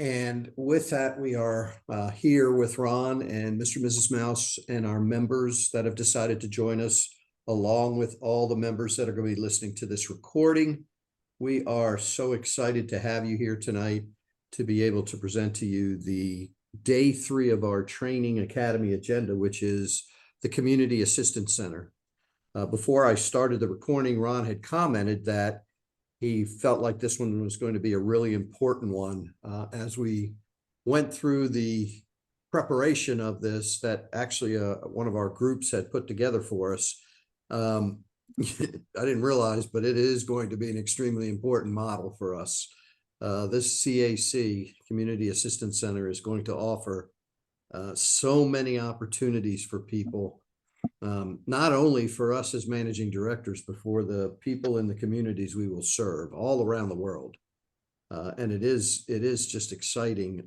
And with that, we are here with Ron and Mr. and Mrs. Mouse and our members that have decided to join us, along with all the members that are going to be listening to this recording. We are so excited to have you here tonight to be able to present to you the day 3 of our training academy agenda, which is the Community Assistance Center. Before I started the recording, Ron had commented that he felt like this one was going to be a really important one. As we went through the preparation of this, that actually one of our groups had put together for us. I didn't realize, but it is going to be an extremely important model for us. This CAC, Community Assistance Center, is going to offer so many opportunities for people, not only for us as managing directors, but for the people in the communities we will serve all around the world. And it is just exciting.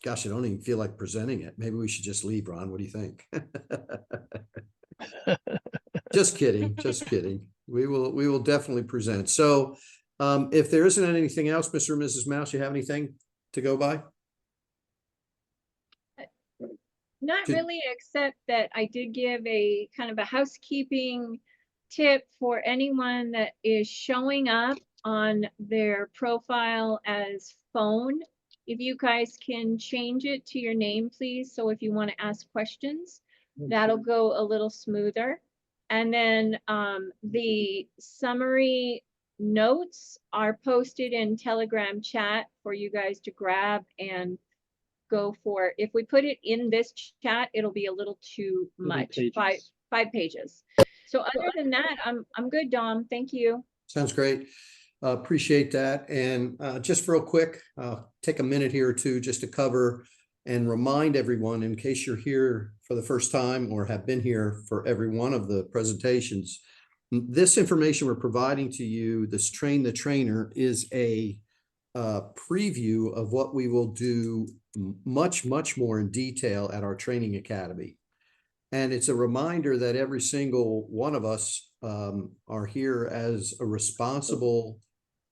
Gosh, I don't even feel like presenting it. Maybe we should just leave, Ron. What do you think? Just kidding. Just kidding. We will definitely present. So if there isn't anything else, Mr. and Mrs. Mouse, you have anything to go by? Not really, except that I did give a kind of a housekeeping tip for anyone that is showing up on their profile as phone. If you guys can change it to your name, please. So if you want to ask questions, that'll go a little smoother. And then the summary notes are posted in Telegram chat for you guys to grab and go for. If we put it in this chat, it'll be a little too much. Five pages. So other than that, I'm good, Dom. Thank you. Sounds great. Appreciate that. And just real quick, take a minute here or two just to cover and remind everyone, in case you're here for the first time or have been here for every one of the presentations, this information we're providing to you, this Train the Trainer, is a preview of what we will do much more in detail at our training academy. And it's a reminder that every single one of us are here as a responsible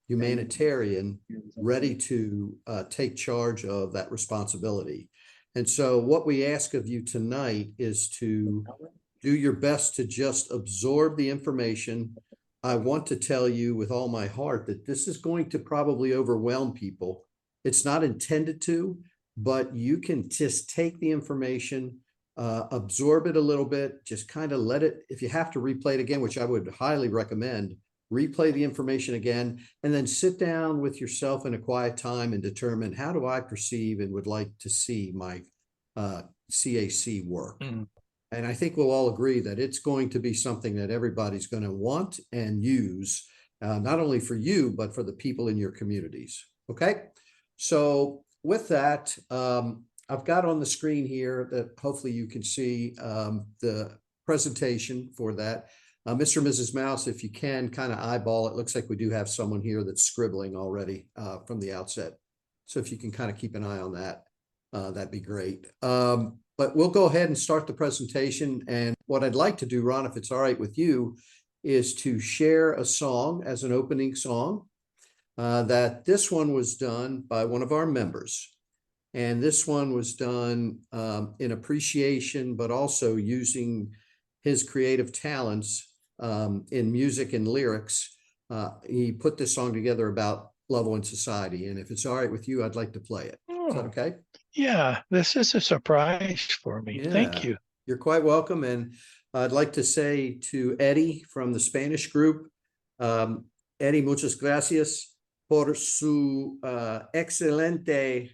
humanitarian, ready to take charge of that responsibility. And so what we ask of you tonight is to do your best to just absorb the information. I want to tell you with all my heart that this is going to probably overwhelm people. It's not intended to, but you can just take the information, absorb it a little bit, just kind of let it, if you have to replay it again, which I would highly recommend, replay the information again, and then sit down with yourself in a quiet time and determine, how do I perceive and would like to see my CAC work? And I think we'll all agree that it's going to be something that everybody's going to want and use, not only for you, but for the people in your communities. Okay. So with that, I've got on the screen here that hopefully you can see the presentation for that. Mr. and Mrs. Mouse, if you can kind of eyeball it, looks like we do have someone here that's scribbling already from the outset. So if you can kind of keep an eye on that, that'd be great. But we'll go ahead and start the presentation. And what I'd like to do, Ron, if it's all right with you, is to share a song as an opening song. That this one was done by one of our members. And this one was done in appreciation, but also using his creative talents in music and lyrics. He put this song together about love and society. And if it's all right with you, I'd like to play it. Is that okay? Yeah, this is a surprise for me. Yeah, thank you. You're quite welcome. And I'd like to say to Eddie from the Spanish group, Eddie, muchas gracias por su excelente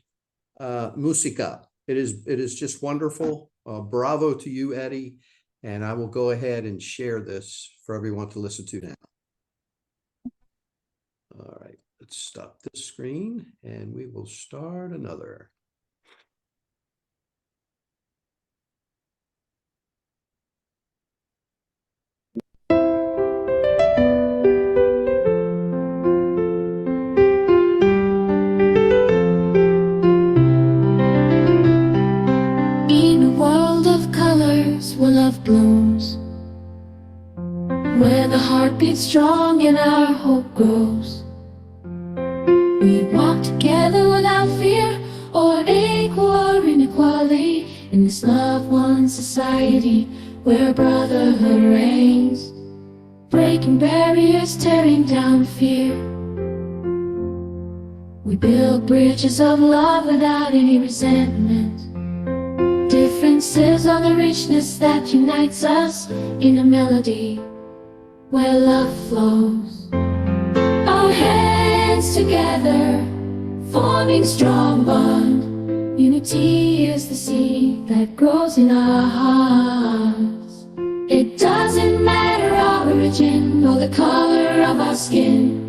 música. It is just wonderful. Bravo to you, Eddie. And I will go ahead and share this for everyone to listen to now. All right, let's stop this screen and we will start another. Where love blooms, where the heart beats strong and our hope grows, we Walk together without fear or equal or inequality in this loved one society where brotherhood reigns, breaking barriers, tearing down fear. We build bridges of love without any resentment. Differences are the richness that unites us in a melody where love flows. Our hands together, forming strong bond. Unity is the seed that grows in our hearts. It doesn't matter our origin or the color of our skin.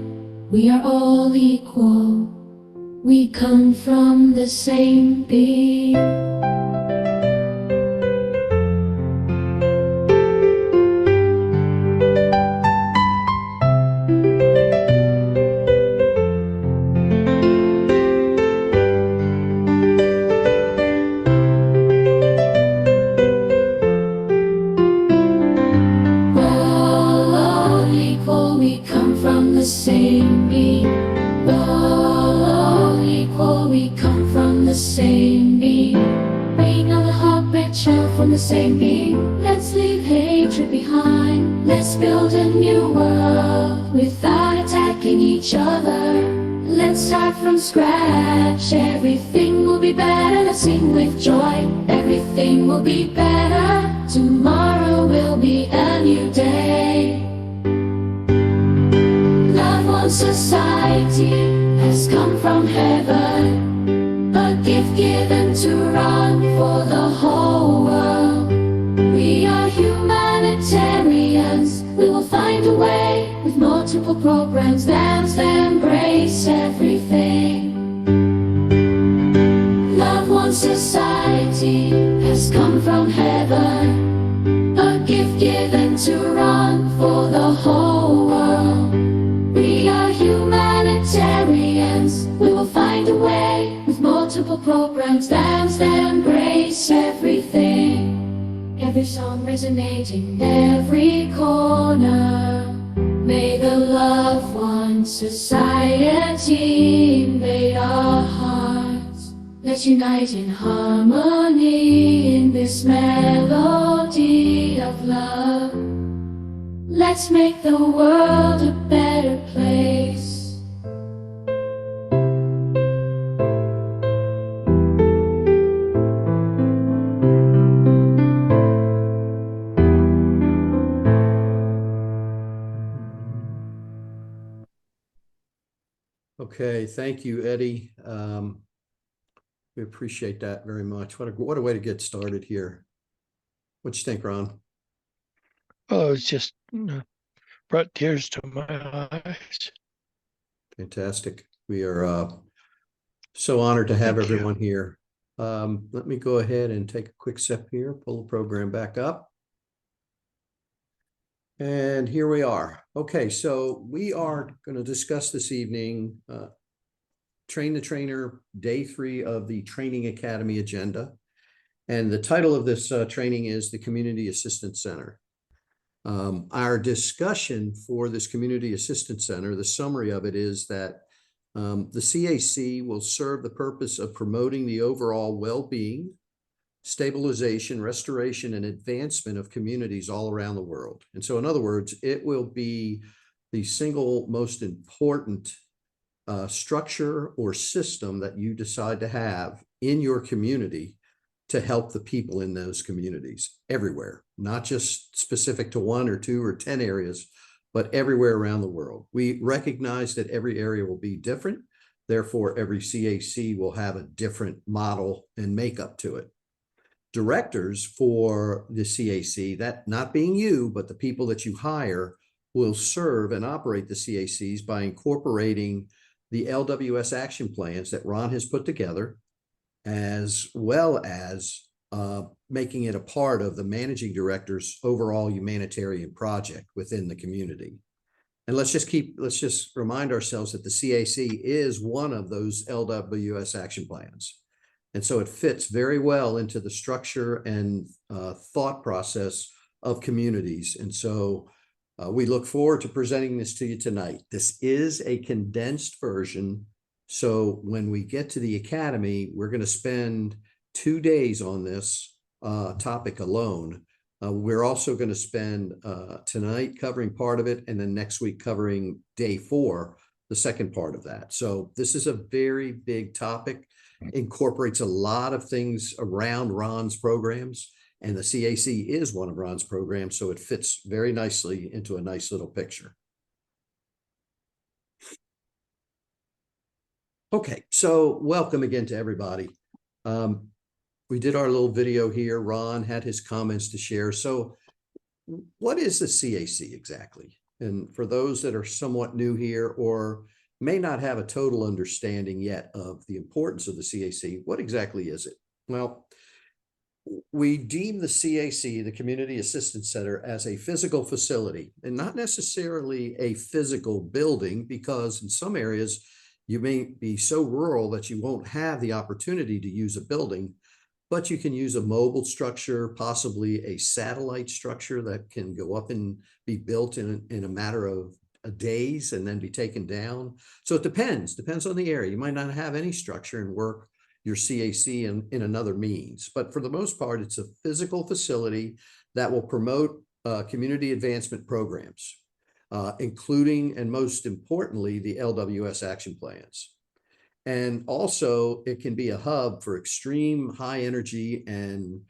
We are all equal. We come from the same being. Same being. All equal, we come from the same being. Bring on the heartbreak child from the same being. Let's leave hatred behind. Let's build a new world without attacking each other. Let's start from scratch. Everything will be better. Let's sing with joy. Everything will be better. Tomorrow will be a new day. Society has come from heaven, a gift given to run for the whole world. We are humanitarians. We will find a way with multiple programs that embrace everything. Love One Society has come from heaven, a gift given to run for the whole world. We are humanitarians. We will find a way with multiple programs that embrace everything. Every song resonating, every corner. May the Love One Society invade our hearts. Let's unite in harmony in this melody of love. Let's make the world a better place. Okay, thank you, Eddie. We appreciate that very much. What a way to get started here. What you think, Ron? Oh, it's just brought tears to my eyes. Fantastic. We are so honored to have Thank you. everyone here. Let me go ahead and take a quick step here, pull the program back up. And here we are. Okay, so we are going to discuss this evening Train the Trainer, Day 3 of the Training Academy agenda. And the title of this training is the Community Assistance Center. Our discussion for this Community Assistance Center, the summary of it is that the CAC will serve the purpose of promoting the overall well-being, stabilization, restoration, and advancement of communities all around the world. And so, in other words, it will be the single most important structure or system that you decide to have in your community to help the people in those communities everywhere, not just specific to 1 or 2 or 10 areas, but everywhere around the world. We recognize that every area will be different. Therefore, every CAC will have a different model and makeup to it. Directors for the CAC, that not being you, but the people that you hire, will serve and operate the CACs by incorporating the LWS action plans that Ron has put together, as well as making it a part of the managing director's overall humanitarian project within the community. And let's just remind ourselves that the CAC is one of those LWS action plans. And so it fits very well into the structure and thought process of communities. And so we look forward to presenting this to you tonight. This is a condensed version So when we get to the academy, we're going to spend 2 days on this topic alone. We're also going to spend tonight covering part of it, and then next week covering day 4, the second part of that. So this is a very big topic, incorporates a lot of things around Ron's programs, and the CAC is one of Ron's programs, so it fits very nicely into a nice little picture. Okay, so welcome again to everybody. We did our little video here. Ron had his comments to share. So what is the CAC exactly? And for those that are somewhat new here or may not have a total understanding yet of the importance of the CAC, what exactly is it? Well, we deem the CAC, the Community Assistance Center, as a physical facility and not necessarily a physical building, because in some areas you may be so rural that you won't have the opportunity to use a building, but you can use a mobile structure, possibly a satellite structure that can go up and be built in a matter of days and then be taken down. So it depends on the area. You might not have any structure and work your CAC in another means, but for the most part, it's a physical facility that will promote community advancement programs, including and most importantly, the LWS action plans. And also it can be a hub for extreme high energy and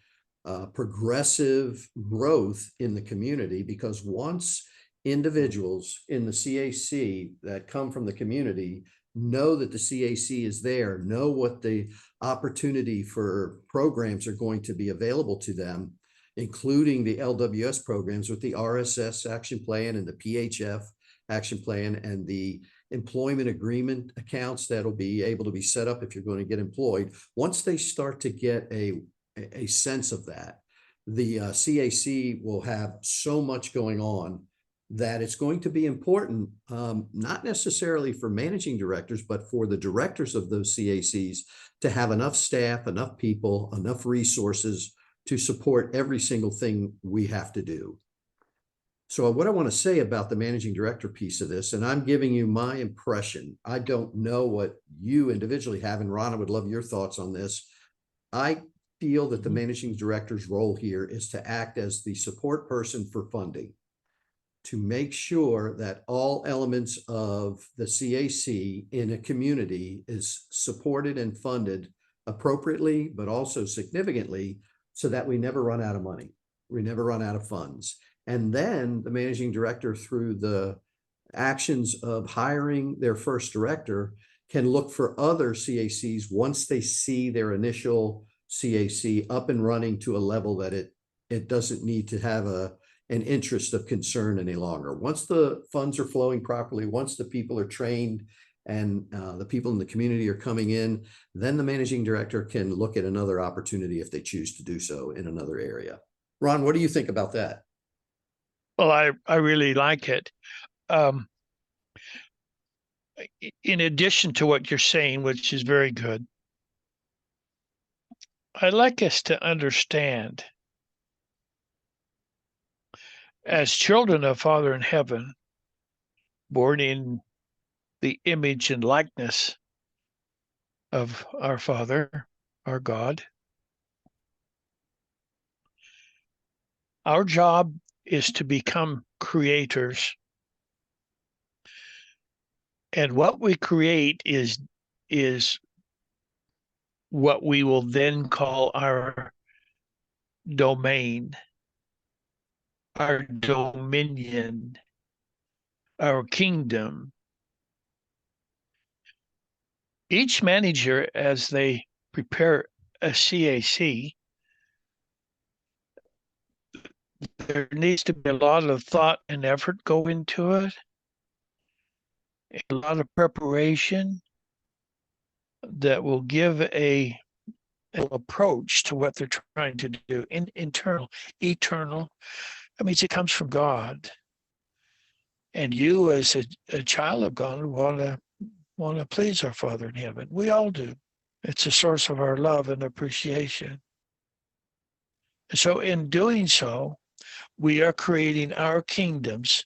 progressive growth in the community, because once individuals in the CAC that come from the community know that the CAC is there, know what the opportunity for programs are going to be available to them, including the LWS programs with the RSS action plan and the PHF action plan and the employment agreement accounts that'll be able to be set up if you're going to get employed. Once they start to get a sense of that, the CAC will have so much going on that it's going to be important, not necessarily for managing directors, but for the directors of those CACs to have enough staff, enough people, enough resources to support every single thing we have to do. So what I want to say about the managing director piece of this, and I'm giving you my impression, I don't know what you individually have, and Ron, I would love your thoughts on this. I feel that the managing director's role here is to act as the support person for funding, to make sure that all elements of the CAC in a community is supported and funded appropriately, but also significantly, so that we never run out of money. We never run out of funds. And then the managing director, through the actions of hiring their first director, can look for other CACs once they see their initial CAC up and running to a level that it doesn't need to have an interest of concern any longer. Once the funds are flowing properly, once the people are trained and the people in the community are coming in, then the managing director can look at another opportunity if they choose to do so in another area. Ron, what do you think about that? Well, I really like it. In addition to what you're saying, which is very good, I'd like us to understand, as children of Father in heaven, born in the image and likeness of our Father, our God, our job is to become creators. And what we create is what we will then call our domain, our dominion, our kingdom. Each manager, as they prepare a CAC, there needs to be a lot of thought and effort go into it, a lot of preparation that will give an approach to what they're trying to do. Internal, eternal. That means it comes from God. And you, as a child of God, want to please our Father in heaven. We all do. It's a source of our love and appreciation. So in doing so, we are creating our kingdoms.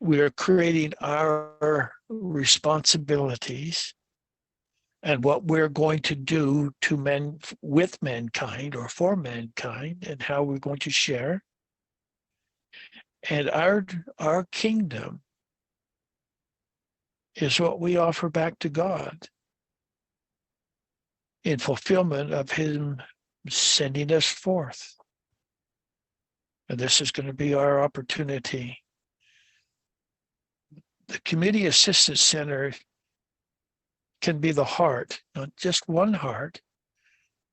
We are creating our responsibilities. and what we're going to do to men with mankind or for mankind, and how we're going to share. And our kingdom is what we offer back to God in fulfillment of him sending us forth. And this is going to be our opportunity. The Community Assistance Center can be the heart, not just one heart,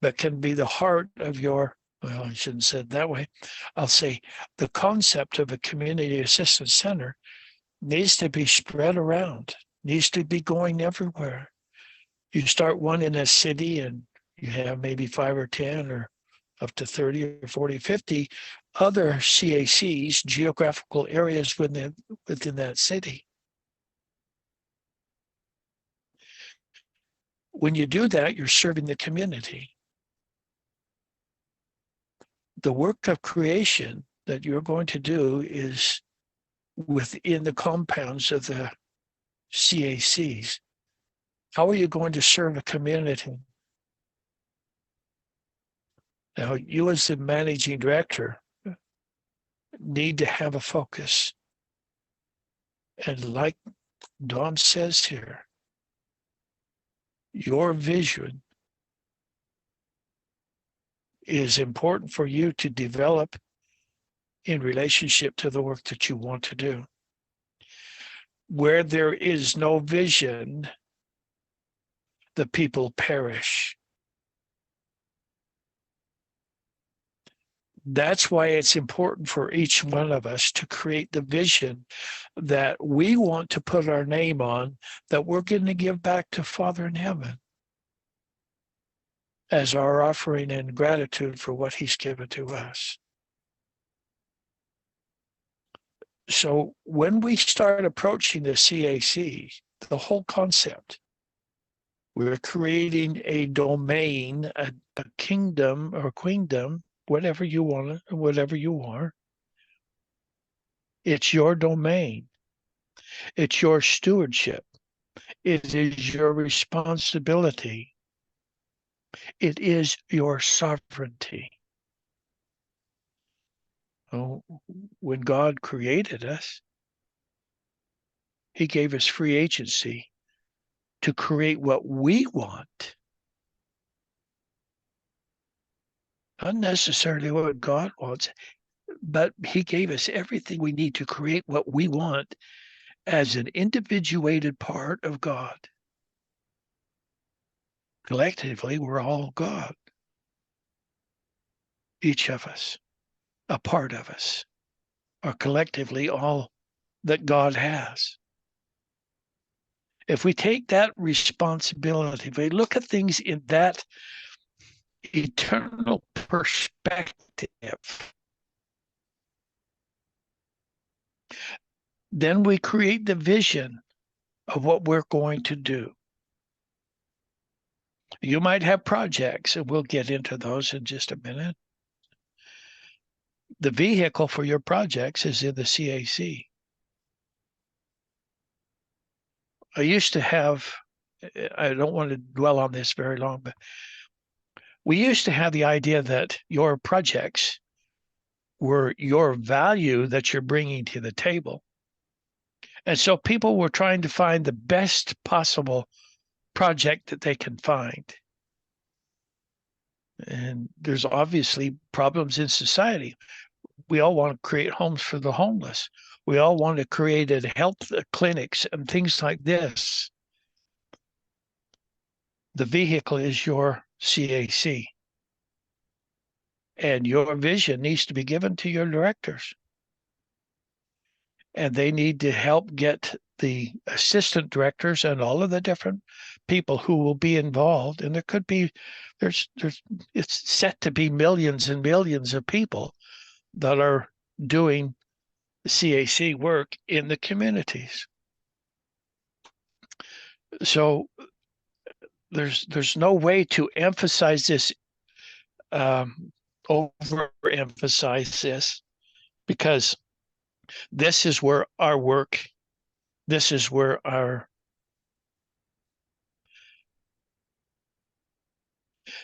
but can be the heart of your, well, I shouldn't say it that way. I'll say the concept of a Community Assistance Center needs to be spread around, needs to be going everywhere. You start one in a city and you have maybe 5 or 10 or up to 30 or 40, 50 other CACs, geographical areas within that city. When you do that, you're serving the community. The work of creation that you're going to do is within the compounds of the CACs. How are you going to serve a community? Now, you as the managing director need to have a focus. And like Dom says here, your vision is important for you to develop in relationship to the work that you want to do. Where there is no vision, the people perish. That's why it's important for each one of us to create the vision that we want to put our name on, that we're going to give back to Father in heaven as our offering and gratitude for what he's given to us. So when we start approaching the CAC, the whole concept, we're creating a domain, a kingdom or queendom, whatever you want, whatever you are. It's your domain. It's your stewardship. It is your responsibility. It is your sovereignty. Oh, when God created us, he gave us free agency to create what we want. Not necessarily what God wants, but he gave us everything we need to create what we want as an individuated part of God. Collectively, we're all God. Each of us, a part of us, are collectively all that God has. If we take that responsibility, if we look at things in that eternal perspective, then we create the vision of what we're going to do. You might have projects, and we'll get into those in just a minute. The vehicle for your projects is in the CAC. I used to have, I don't want to dwell on this very long, but we used to have the idea that your projects were your value that you're bringing to the table. And so people were trying to find the best possible project that they can find. And there's obviously problems in society. We all want to create homes for the homeless. We all want to create health clinics and things like this. The vehicle is your CAC. And your vision needs to be given to your directors. And they need to help get the assistant directors and all of the different people who will be involved. And there could be, it's set to be millions and millions of people that are doing CAC work in the communities. So there's no way to emphasize this, overemphasize this, because this is where our work, this is where our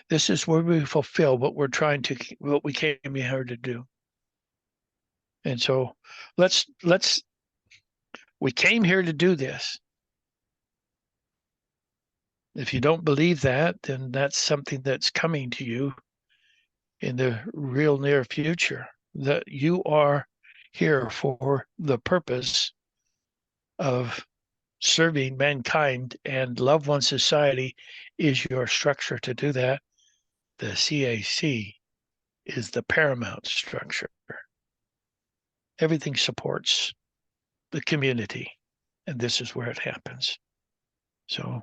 This is where we fulfill what what we came here to do. And so we came here to do this. If you don't believe that, then that's something that's coming to you in the real near future, that you are here for the purpose of serving mankind, and Love One Society is your structure to do that. The CAC is the paramount structure. Everything supports the community, and this is where it happens. So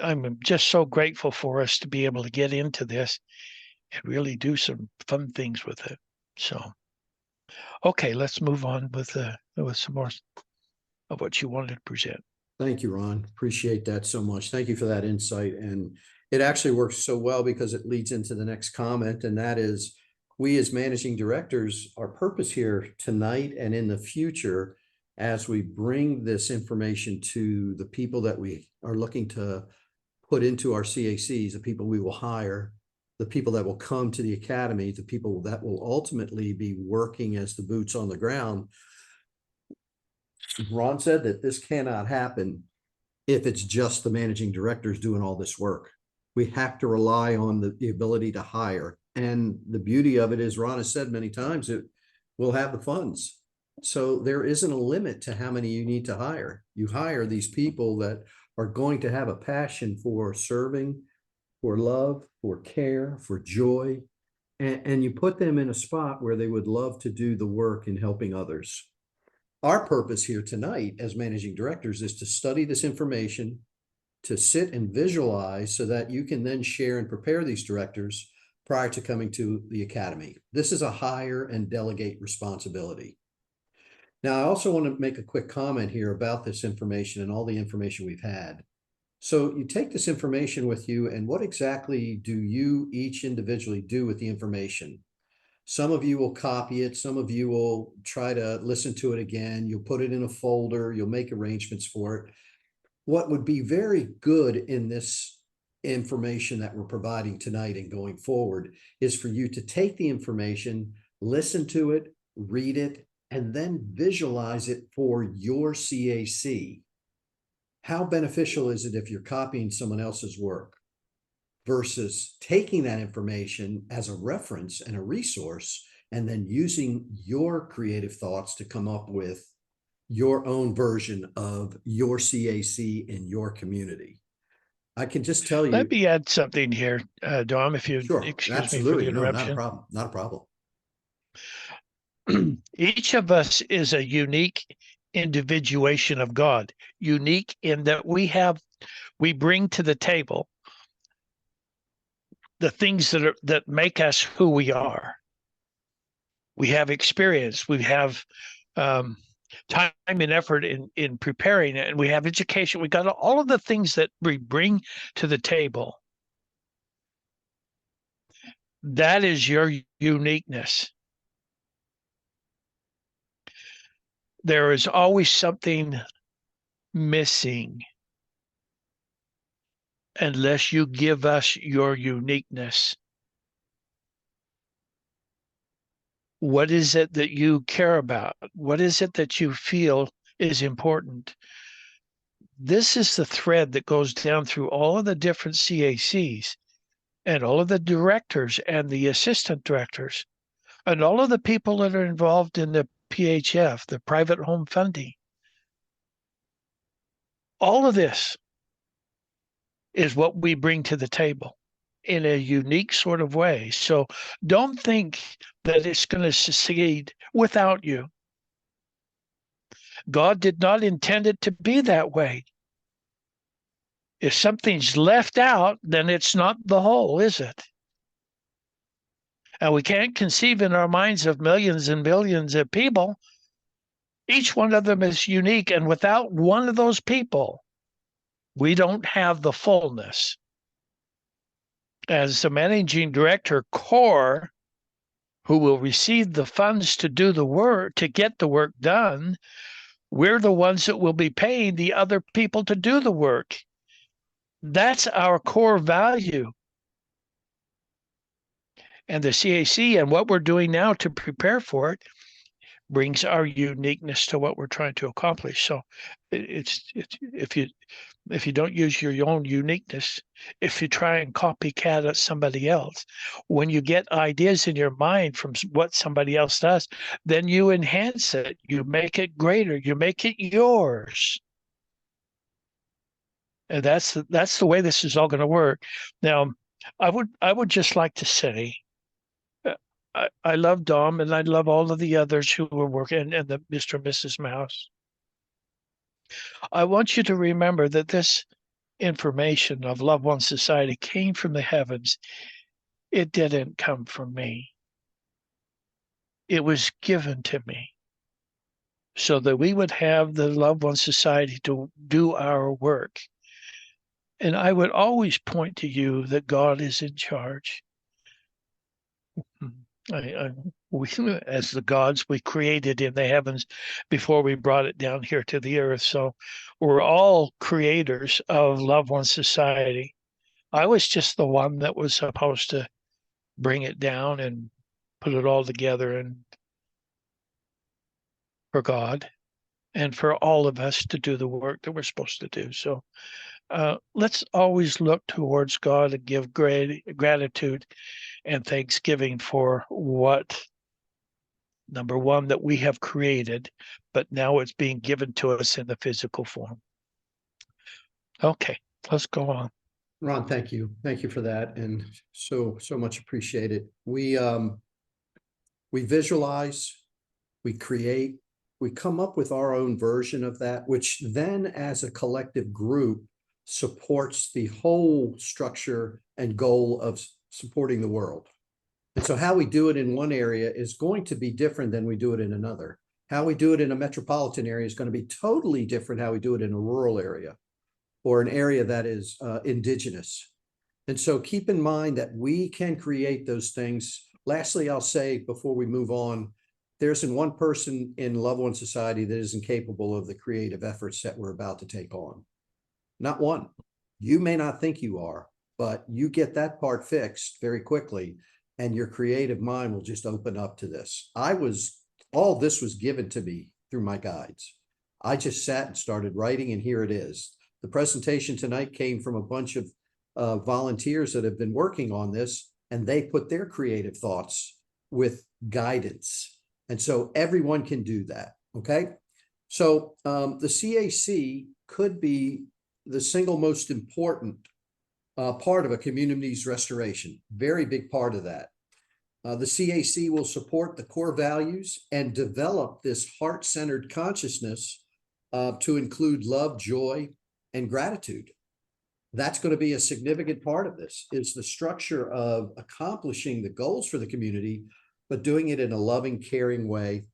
I'm just so grateful for us to be able to get into this and really do some fun things with it. So, okay, let's move on with some more of what you wanted to present. Thank you, Ron. Appreciate that so much. Thank you for that insight. And it actually works so well because it leads into the next comment, and that is, we as managing directors, our purpose here tonight and in the future, as we bring this information to the people that we are looking to put into our CACs, the people we will hire, the people that will come to the academy, the people that will ultimately be working as the boots on the ground. Ron said that this cannot happen if it's just the managing directors doing all this work. We have to rely on the ability to hire. And the beauty of it is, Ron has said many times, it will have the funds. So there isn't a limit to how many you need to hire. You hire these people that are going to have a passion for serving, for love, for care, for joy, and you put them in a spot where they would love to do the work in helping others. Our purpose here tonight as managing directors is to study this information, to sit and visualize so that you can then share and prepare these directors prior to coming to the academy. This is a hire and delegate responsibility. Now, I also want to make a quick comment here about this information and all the information we've had. So you take this information with you, and what exactly do you each individually do with the information? Some of you will copy it. Some of you will try to listen to it again. You'll put it in a folder. You'll make arrangements for it. What would be very good in this information that we're providing tonight and going forward is for you to take the information, listen to it, read it, and then visualize it for your CAC. How beneficial is it if you're copying someone else's work versus taking that information as a reference and a resource and then using your creative thoughts to come up with your own version of your CAC in your community? I can just tell you. Let me add something here, Dom, if you excuse me for the interruption. No, not a problem. Not a problem. Each of us is a unique individuation of God, unique in that we bring to the table the things that make us who we are. We have experience, we have time and effort in preparing it, and we have education. We got all of the things that we bring to the table. That is your uniqueness. There is always something missing unless you give us your uniqueness. What is it that you care about? What is it that you feel is important? This is the thread that goes down through all of the different CACs and all of the directors and the assistant directors and all of the people that are involved in the PHF, the private home funding. All of this is what we bring to the table in a unique sort of way. So don't think that it's going to succeed without you. God did not intend it to be that way. If something's left out, then it's not the whole, is it? And we can't conceive in our minds of millions and billions of people. Each one of them is unique, and without one of those people, we don't have the fullness. As the managing director core, who will receive the funds to do the work, to get the work done, we're the ones that will be paying the other people to do the work. That's our core value. And the CAC and what we're doing now to prepare for it brings our uniqueness to what we're trying to accomplish. So it's if you don't use your own uniqueness, if you try and copycat at somebody else, when you get ideas in your mind from what somebody else does, then you enhance it, you make it greater, you make it yours. And that's the way this is all going to work. Now, I would just like to say, I love Dom and I love all of the others who were working and the Mr. and Mrs. Mouse. I want you to remember that this information of Love One Society came from the heavens. It didn't come from me. It was given to me so that we would have the Love One Society to do our work. And I would always point to you that God is in charge. We, as the gods, we created in the heavens before we brought it down here to the earth. So we're all creators of Love One Society. I was just the one that was supposed to bring it down and put it all together, and for God and for all of us to do the work that we're supposed to do. So let's always look towards God and give gratitude and thanksgiving for what, number one, that we have created, but now it's being given to us in the physical form. Okay, let's go on. Ron, thank you. Thank you for that. And so much appreciated. We visualize, we create, we come up with our own version of that, which then as a collective group supports the whole structure and goal of supporting the world. And so how we do it in one area is going to be different than we do it in another. How we do it in a metropolitan area is going to be totally different how we do it in a rural area or an area that is indigenous. And so keep in mind that we can create those things. Lastly, I'll say before we move on, there isn't one person in Love One Society that isn't capable of the creative efforts that we're about to take on. Not one. You may not think you are, but you get that part fixed very quickly and your creative mind will just open up to this. All this was given to me through my guides. I just sat and started writing, and here it is. The presentation tonight came from a bunch of volunteers that have been working on this, and they put their creative thoughts with guidance. And so everyone can do that, okay? So the CAC could be the single most important part of a community's restoration. Very big part of that. The CAC will support the core values and develop this heart-centered consciousness to include love, joy, and gratitude. That's going to be a significant part of this, is the structure of accomplishing the goals for the community, but doing it in a loving, caring way,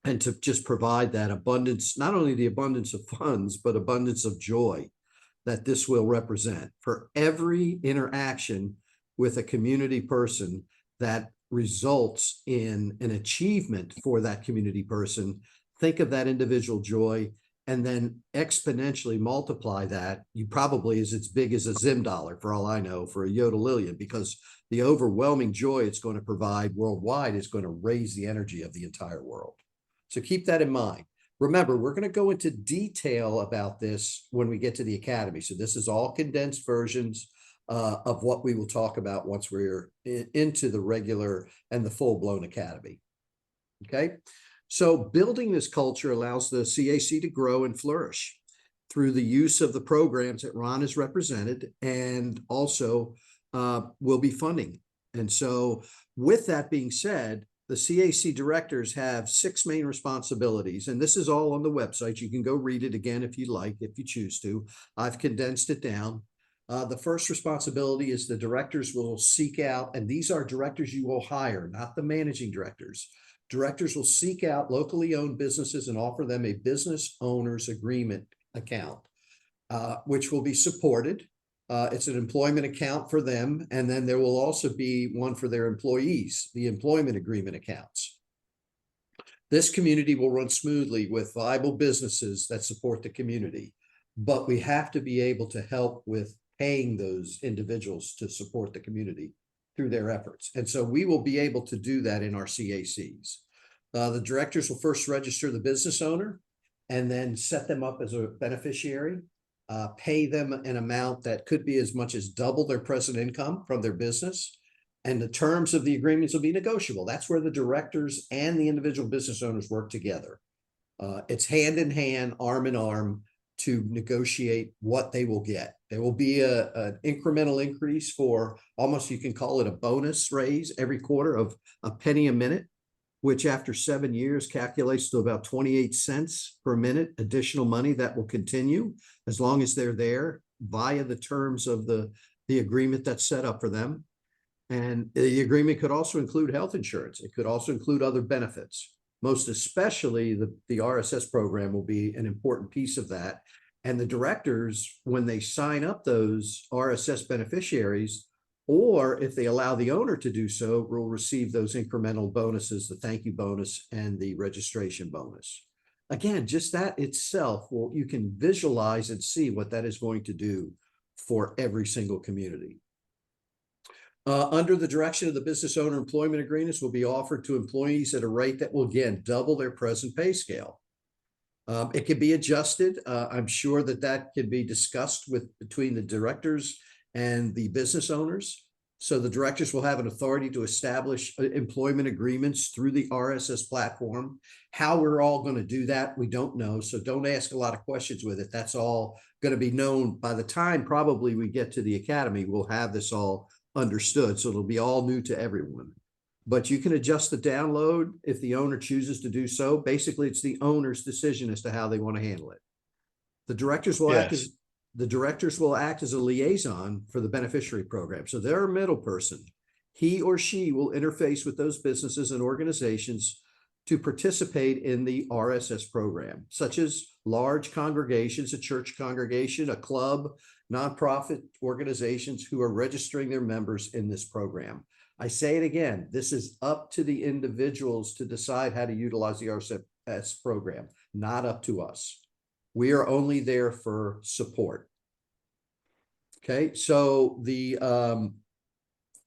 and to just provide that abundance, not only the abundance of funds, but abundance of joy that this will represent for every interaction with a community person that results in an achievement for that community person. Think of that individual joy and then exponentially multiply that. You probably is as big as a Zim dollar, for all I know, for a Yodalillion, because the overwhelming joy it's going to provide worldwide is going to raise the energy of the entire world. So keep that in mind. Remember, we're going to go into detail about this when we get to the Academy. So this is all condensed versions of what we will talk about once we're into the regular and the full-blown Academy. Okay, so building this culture allows the CAC to grow and flourish through the use of the programs that Ron has represented, and also will be funding. And so with that being said, the CAC directors have 6 main responsibilities, and this is all on the website. You can go read it again if you like, if you choose to. I've condensed it down. The first responsibility is the directors will seek out, and these are directors you will hire, not the managing directors. Directors will seek out locally owned businesses and offer them a business owner's agreement account, which will be supported. It's an employment account for them, and then there will also be one for their employees, the employment agreement accounts. This community will run smoothly with viable businesses that support the community, but we have to be able to help with paying those individuals to support the community. through their efforts. And so we will be able to do that in our CACs. The directors will first register the business owner and then set them up as a beneficiary, pay them an amount that could be as much as double their present income from their business. And the terms of the agreements will be negotiable. That's where the directors and the individual business owners work together. It's hand in hand, arm in arm to negotiate what they will get. There will be an incremental increase for almost, you can call it a bonus raise every quarter of a penny a minute, which after 7 years calculates to about 28 cents per minute additional money that will continue as long as they're there via the terms of the agreement that's set up for them. And the agreement could also include health insurance. It could also include other benefits. Most especially the RSS program will be an important piece of that. And the directors, when they sign up those RSS beneficiaries, or if they allow the owner to do so, will receive those incremental bonuses, the thank you bonus and the registration bonus. Again, just that itself, well, you can visualize and see what that is going to do for every single community. Under the direction of the business owner, employment agreements will be offered to employees at a rate that will, again, double their present pay scale. It can be adjusted. I'm sure that can be discussed between the directors and the business owners. So the directors will have an authority to establish employment agreements through the RSS platform. How we're all going to do that, we don't know. So don't ask a lot of questions with it. That's all going to be known by the time probably we get to the academy. We'll have this all understood. So it'll be all new to everyone. But you can adjust the download if the owner chooses to do so. Basically, it's the owner's decision as to how they want to handle it. The directors will act as a liaison for the beneficiary program. So they're a middle person. He or she will interface with those businesses and organizations to participate in the RSS program, such as large congregations, a church congregation, a club, nonprofit organizations who are registering their members in this program. I say it again, this is up to the individuals to decide how to utilize the RSS program, not up to us. We are only there for support. Okay, so the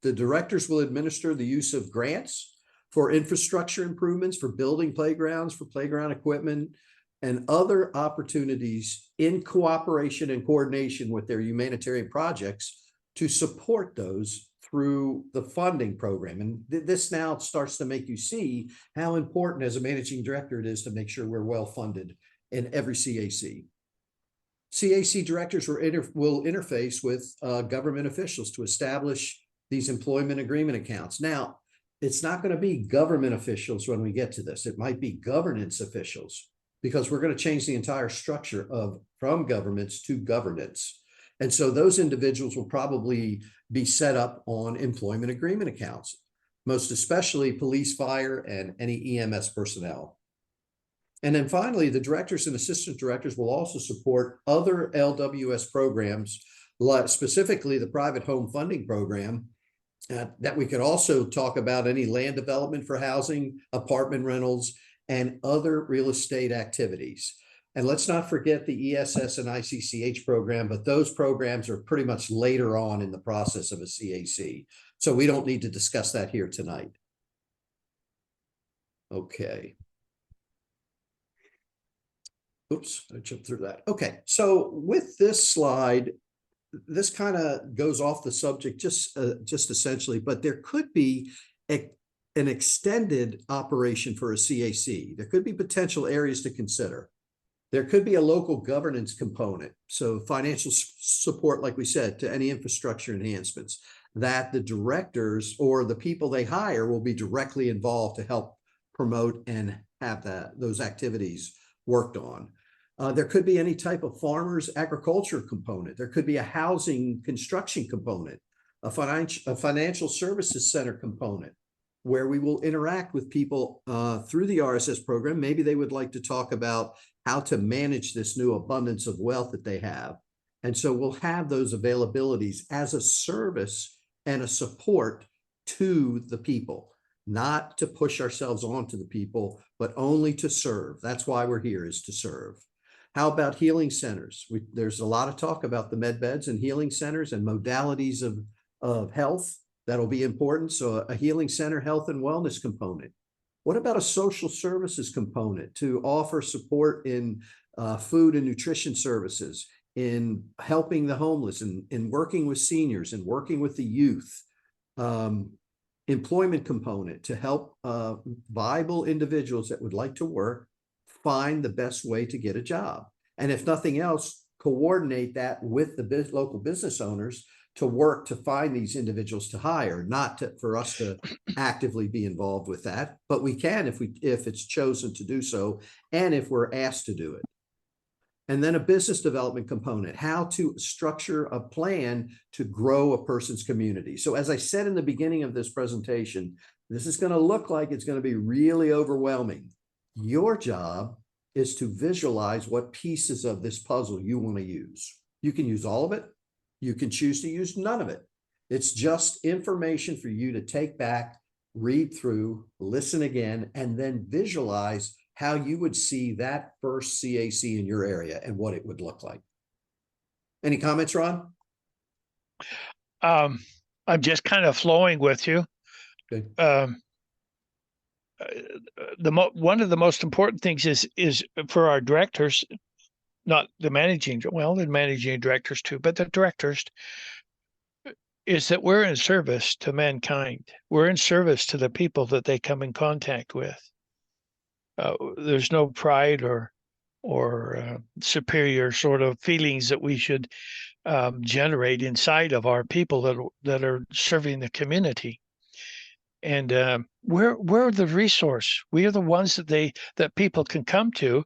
directors will administer the use of grants for infrastructure improvements, for building playgrounds, for playground equipment, and other opportunities in cooperation and coordination with their humanitarian projects to support those through the funding program. And this now starts to make you see how important as a managing director it is to make sure we're well funded in every CAC. CAC directors will interface with government officials to establish these employment agreement accounts. Now, it's not going to be government officials when we get to this. It might be governance officials, because we're going to change the entire structure from governments to governance. And so those individuals will probably be set up on employment agreement accounts, most especially police, fire, and any EMS personnel. And then finally, the directors and assistant directors will also support other LWS programs, specifically the private home funding program, that we could also talk about any land development for housing, apartment rentals, and other real estate activities. And let's not forget the ESS and ICCH program, but those programs are pretty much later on in the process of a CAC. So we don't need to discuss that here tonight. Okay. Oops, I jumped through that. Okay, so with this slide, this kind of goes off the subject just essentially, but there could be an extended operation for a CAC. There could be potential areas to consider. There could be a local governance component, so financial support, like we said, to any infrastructure enhancements that the directors or the people they hire will be directly involved to help promote and have those activities worked on. There could be any type of farmers agriculture component. There could be a housing construction component, a financial services center component, where we will interact with people through the RSS program. Maybe they would like to talk about how to manage this new abundance of wealth that they have. And so we'll have those availabilities as a service and a support to the people, not to push ourselves onto the people, but only to serve. That's why we're here, is to serve. How about healing centers? There's a lot of talk about the med beds and healing centers and modalities of health That'll be important. So a healing center, health and wellness component. What about a social services component to offer support in food and nutrition services, in helping the homeless, and in working with seniors and working with the youth? Employment component to help viable individuals that would like to work find the best way to get a job. And if nothing else, coordinate that with the local business owners to work to find these individuals to hire, not for us to actively be involved with that, but we can if it's chosen to do so, and if we're asked to do it. And then a business development component, how to structure a plan to grow a person's community. So as I said in the beginning of this presentation, this is going to look like it's going to be really overwhelming. Your job is to visualize what pieces of this puzzle you want to use. You can use all of it. You can choose to use none of it. It's just information for you to take back, read through, listen again, and then visualize how you would see that first CAC in your area and what it would look like. Any comments, Ron? I'm just kind of flowing with you. Good. One of the most important things is for our directors, not the managing, well, the managing directors too, but the directors, is that we're in service to mankind. We're in service to the people that they come in contact with. There's no pride or superior sort of feelings that we should generate inside of our people that are serving the community. And we're the resource. We are the ones that people can come to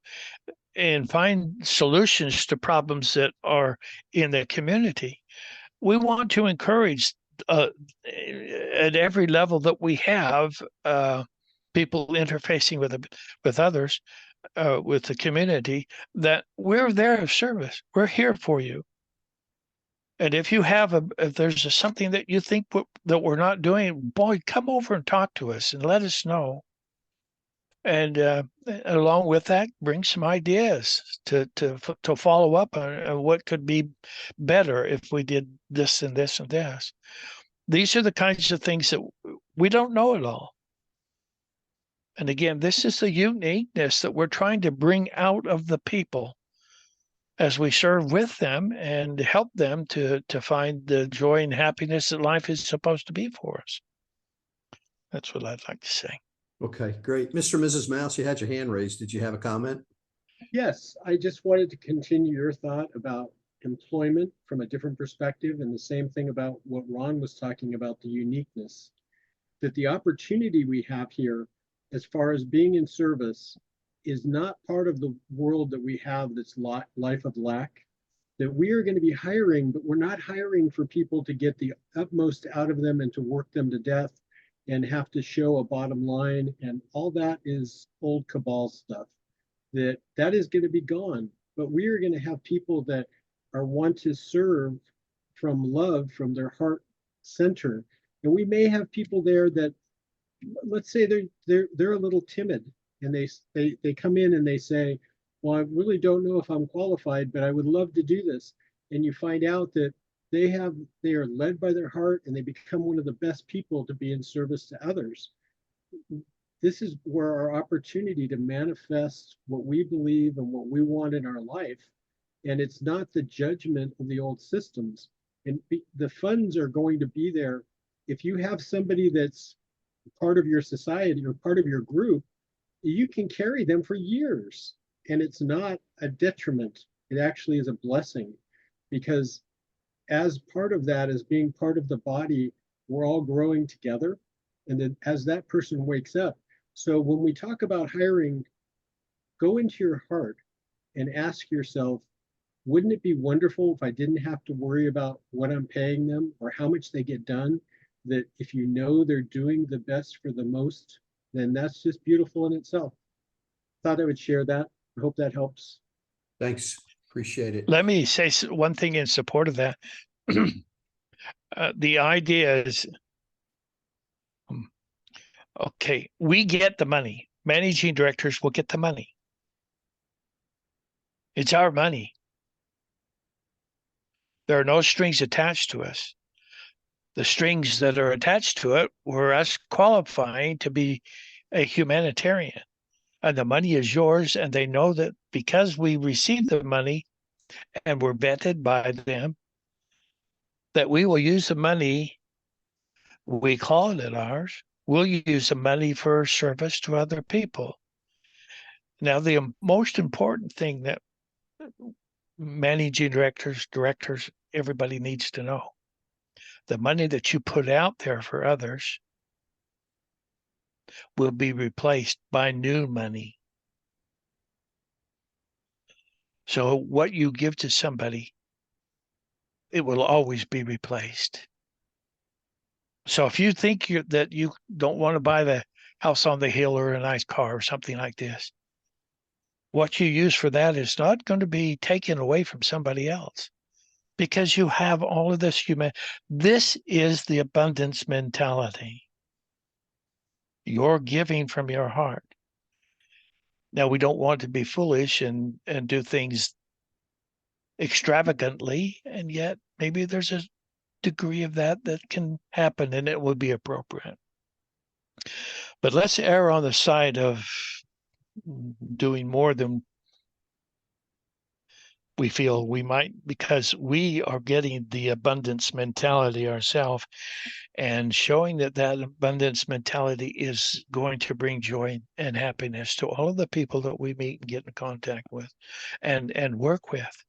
and find solutions to problems that are in the community. We want to encourage at every level that we have people interfacing with others, with the community, that we're there of service. We're here for you. And if there's something that you think that we're not doing, boy, come over and talk to us and let us know. And along with that, bring some ideas to follow up on what could be better if we did this and this and this. These are the kinds of things that we don't know it all. And again, this is the uniqueness that we're trying to bring out of the people as we serve with them and help them to find the joy and happiness that life is supposed to be for us. That's what I'd like to say. Okay, great. Mr. and Mrs. Mouse, you had your hand raised. Did you have a comment? Yes, I just wanted to continue your thought about employment from a different perspective, and the same thing about what Ron was talking about, the uniqueness, that the opportunity we have here as far as being in service is not part of the world that we have that's life of lack, that we are going to be hiring, but we're not hiring for people to get the utmost out of them and to work them to death and have to show a bottom line, and all that is old cabal stuff. That is going to be gone, but we are going to have people that want to serve from love, from their heart center. And we may have people there that, let's say they're a little timid, and they come in and they say, well, I really don't know if I'm qualified, but I would love to do this. And you find out that they are led by their heart, and they become one of the best people to be in service to others. This is where our opportunity to manifest what we believe and what we want in our life. And it's not the judgment of the old systems. And the funds are going to be there. If you have somebody that's part of your society or part of your group, you can carry them for years. And it's not a detriment. It actually is a blessing, because as part of that, as being part of the body, we're all growing together. And then as that person wakes up. So when we talk about hiring, go into your heart and ask yourself, wouldn't it be wonderful if I didn't have to worry about what I'm paying them or how much they get done? That if you know they're doing the best for the most, then that's just beautiful in itself. Thought I would share that. I hope that helps. Thanks. Appreciate it. Let me say one thing in support of that. The idea is, okay, we get the money. Managing directors will get the money. It's our money. There are no strings attached to us. the strings that are attached to it were us qualifying to be a humanitarian. And the money is yours, and they know that because we received the money and were vetted by them, that we will use the money, we call it ours, we'll use the money for service to other people. Now, the most important thing that managing directors, everybody needs to know, the money that you put out there for others will be replaced by new money. So what you give to somebody, it will always be replaced. So if you think that you don't want to buy the house on the hill or a nice car or something like this, what you use for that is not going to be taken away from somebody else, because you have all of this human. This is the abundance mentality. You're giving from your heart. Now, we don't want to be foolish and do things extravagantly, and yet maybe there's a degree of that can happen, and it would be appropriate. But let's err on the side of doing more than we feel we might, because we are getting the abundance mentality ourselves and showing that abundance mentality is going to bring joy and happiness to all of the people that we meet and get in contact with and work with,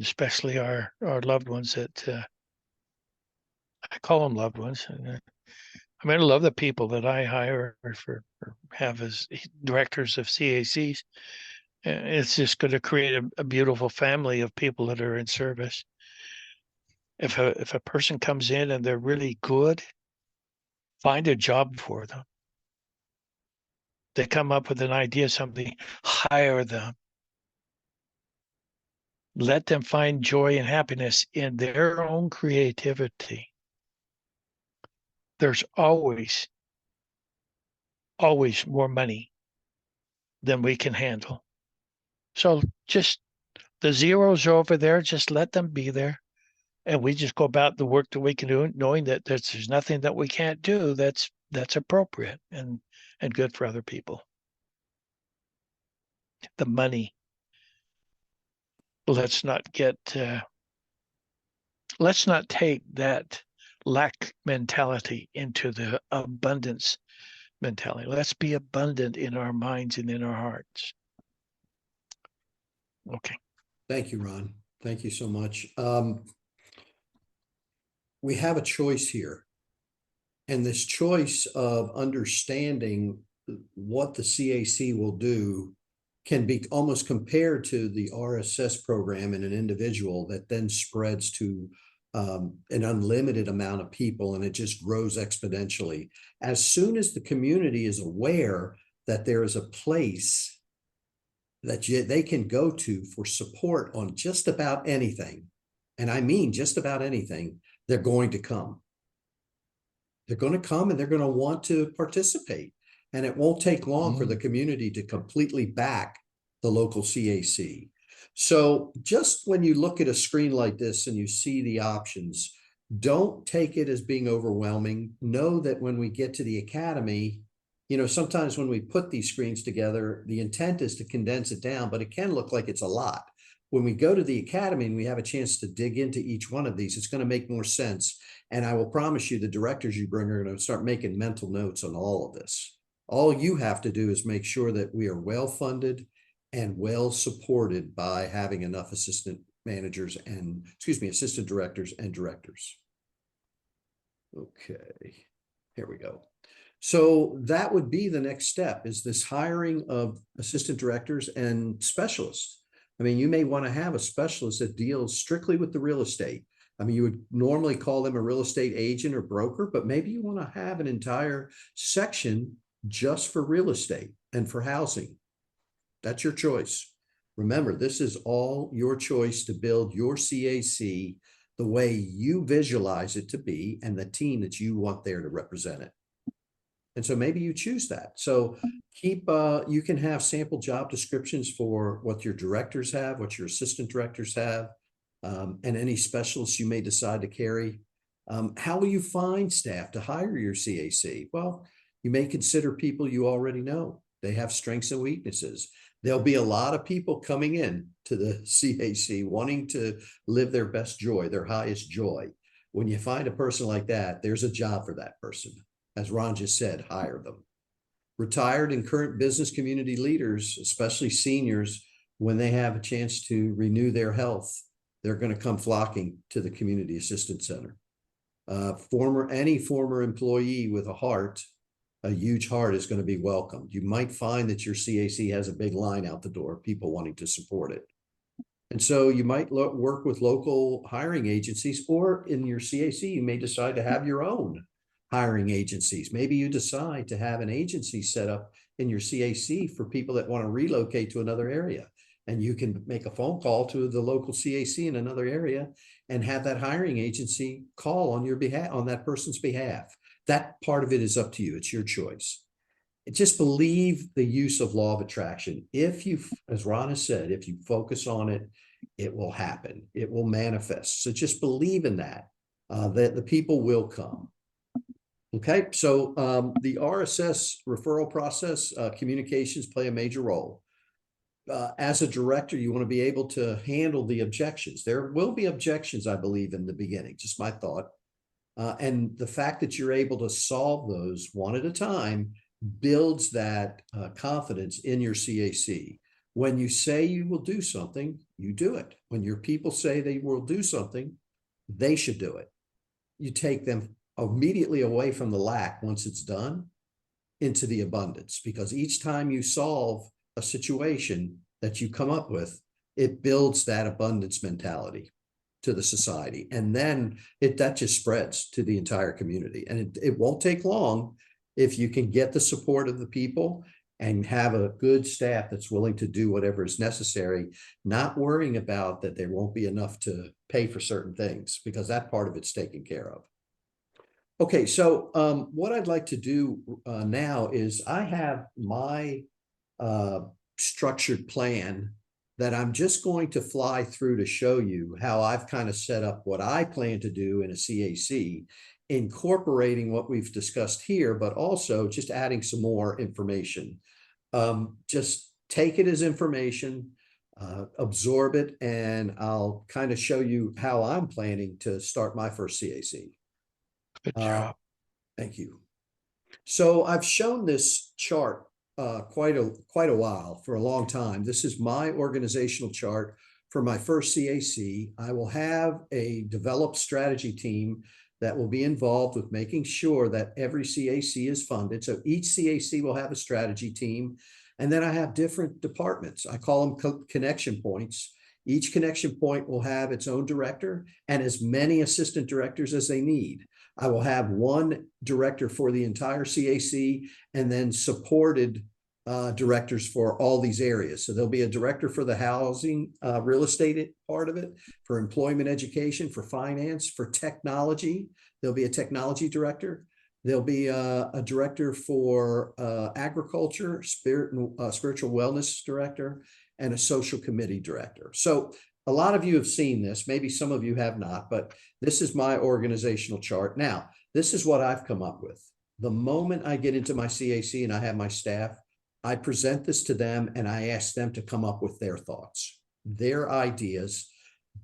especially our loved ones that I call them loved ones. I mean, I love the people that I hire or have as directors of CACs. It's just going to create a beautiful family of people that are in service. If a person comes in and they're really good, find a job for them. They come up with an idea, something, hire them. Let them find joy and happiness in their own creativity. There's always more money than we can handle. So just the zeros are over there, just let them be there. And we just go about the work that we can do, knowing that there's nothing that we can't do that's appropriate and good for other people. The money, let's not take that lack mentality into the abundance mentality. Let's be abundant in our minds and in our hearts. Okay. Thank you, Ron. Thank you so much. We have a choice here. And this choice of understanding what the CAC will do can be almost compared to the RSS program in an individual that then spreads to an unlimited amount of people, and it just grows exponentially. As soon as the community is aware that there is a place that they can go to for support on just about anything, and I mean just about anything, they're going to come. They're going to come and they're going to want to participate. And it won't take long for the community to completely back the local CAC. So just when you look at a screen like this and you see the options, don't take it as being overwhelming. Know that when we get to the academy, sometimes when we put these screens together, the intent is to condense it down, but it can look like it's a lot. When we go to the academy and we have a chance to dig into each one of these, it's going to make more sense. And I will promise you the directors you bring are going to start making mental notes on all of this. All you have to do is make sure that we are well funded and well supported by having enough assistant directors and directors. Okay, here we go. So that would be the next step, is this hiring of assistant directors and specialists. I mean, you may want to have a specialist that deals strictly with the real estate. I mean, you would normally call them a real estate agent or broker, but maybe you want to have an entire section just for real estate and for housing. That's your choice. Remember, this is all your choice to build your CAC the way you visualize it to be and the team that you want there to represent it. And so maybe you choose that. So you can have sample job descriptions for what your directors have, what your assistant directors have, and any specialists you may decide to carry. How will you find staff to hire your CAC? Well, you may consider people you already know. They have strengths and weaknesses. There'll be a lot of people coming in to the CAC wanting to live their best joy, their highest joy. When you find a person like that, there's a job for that person. As Ron just said, hire them. Retired and current business community leaders, especially seniors, when they have a chance to renew their health, they're going to come flocking to the Community Assistance Center. Any former employee with a huge heart is going to be welcomed. You might find that your CAC has a big line out the door, people wanting to support it. And so you might work with local hiring agencies, or in your CAC, you may decide to have your own hiring agencies. Maybe you decide to have an agency set up in your CAC for people that want to relocate to another area. And you can make a phone call to the local CAC in another area and have that hiring agency call on your behalf, on that person's behalf. That part of it is up to you. It's your choice. Just believe the use of law of attraction. If you, as Ron has said, if you focus on it, it will happen. It will manifest. So just believe in that the people will come. Okay, so the RSS referral process, communications play a major role. As a director, you want to be able to handle the objections. There will be objections, I believe, in the beginning, just my thought. And the fact that you're able to solve those one at a time builds that confidence in your CAC. When you say you will do something, you do it. When your people say they will do something, they should do it. You take them immediately away from the lack once it's done into the abundance, because each time you solve a situation that you come up with, it builds that abundance mentality to the society. And then that just spreads to the entire community. And it won't take long if you can get the support of the people and have a good staff that's willing to do whatever is necessary, not worrying about that there won't be enough to pay for certain things, because that part of it's taken care of. Okay, so what I'd like to do now is I have my structured plan that I'm just going to fly through to show you how I've kind of set up what I plan to do in a CAC, incorporating what we've discussed here, but also just adding some more information. Just take it as information, absorb it, and I'll kind of show you how I'm planning to start my first CAC. Good job. Thank you. So I've shown this chart quite a while, for a long time. This is my organizational chart for my first CAC. I will have a developed strategy team that will be involved with making sure that every CAC is funded. So each CAC will have a strategy team. And then I have different departments. I call them connection points. Each connection point will have its own director and as many assistant directors as they need. I will have one director for the entire CAC and then supported directors for all these areas. So there'll be a director for the housing, real estate part of it, for employment education, for finance, for technology. There'll be a technology director. There'll be a director for agriculture, spiritual wellness director, and a social committee director. So a lot of you have seen this, maybe some of you have not, but this is my organizational chart. Now, this is what I've come up with. The moment I get into my CAC and I have my staff, I present this to them and I ask them to come up with their thoughts, their ideas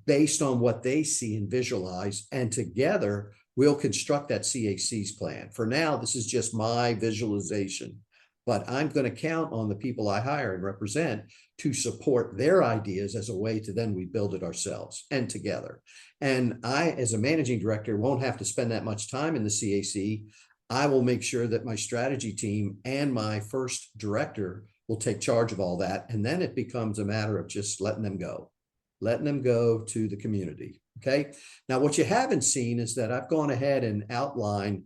based on what they see and visualize, and together we'll construct that CAC's plan. For now, this is just my visualization, but I'm going to count on the people I hire and represent to support their ideas as a way to then we build it ourselves and together. And I, as a managing director, won't have to spend that much time in the CAC. I will make sure that my strategy team and my first director will take charge of all that. And then it becomes a matter of just letting them go to the community. Okay. Now, what you haven't seen is that I've gone ahead and outlined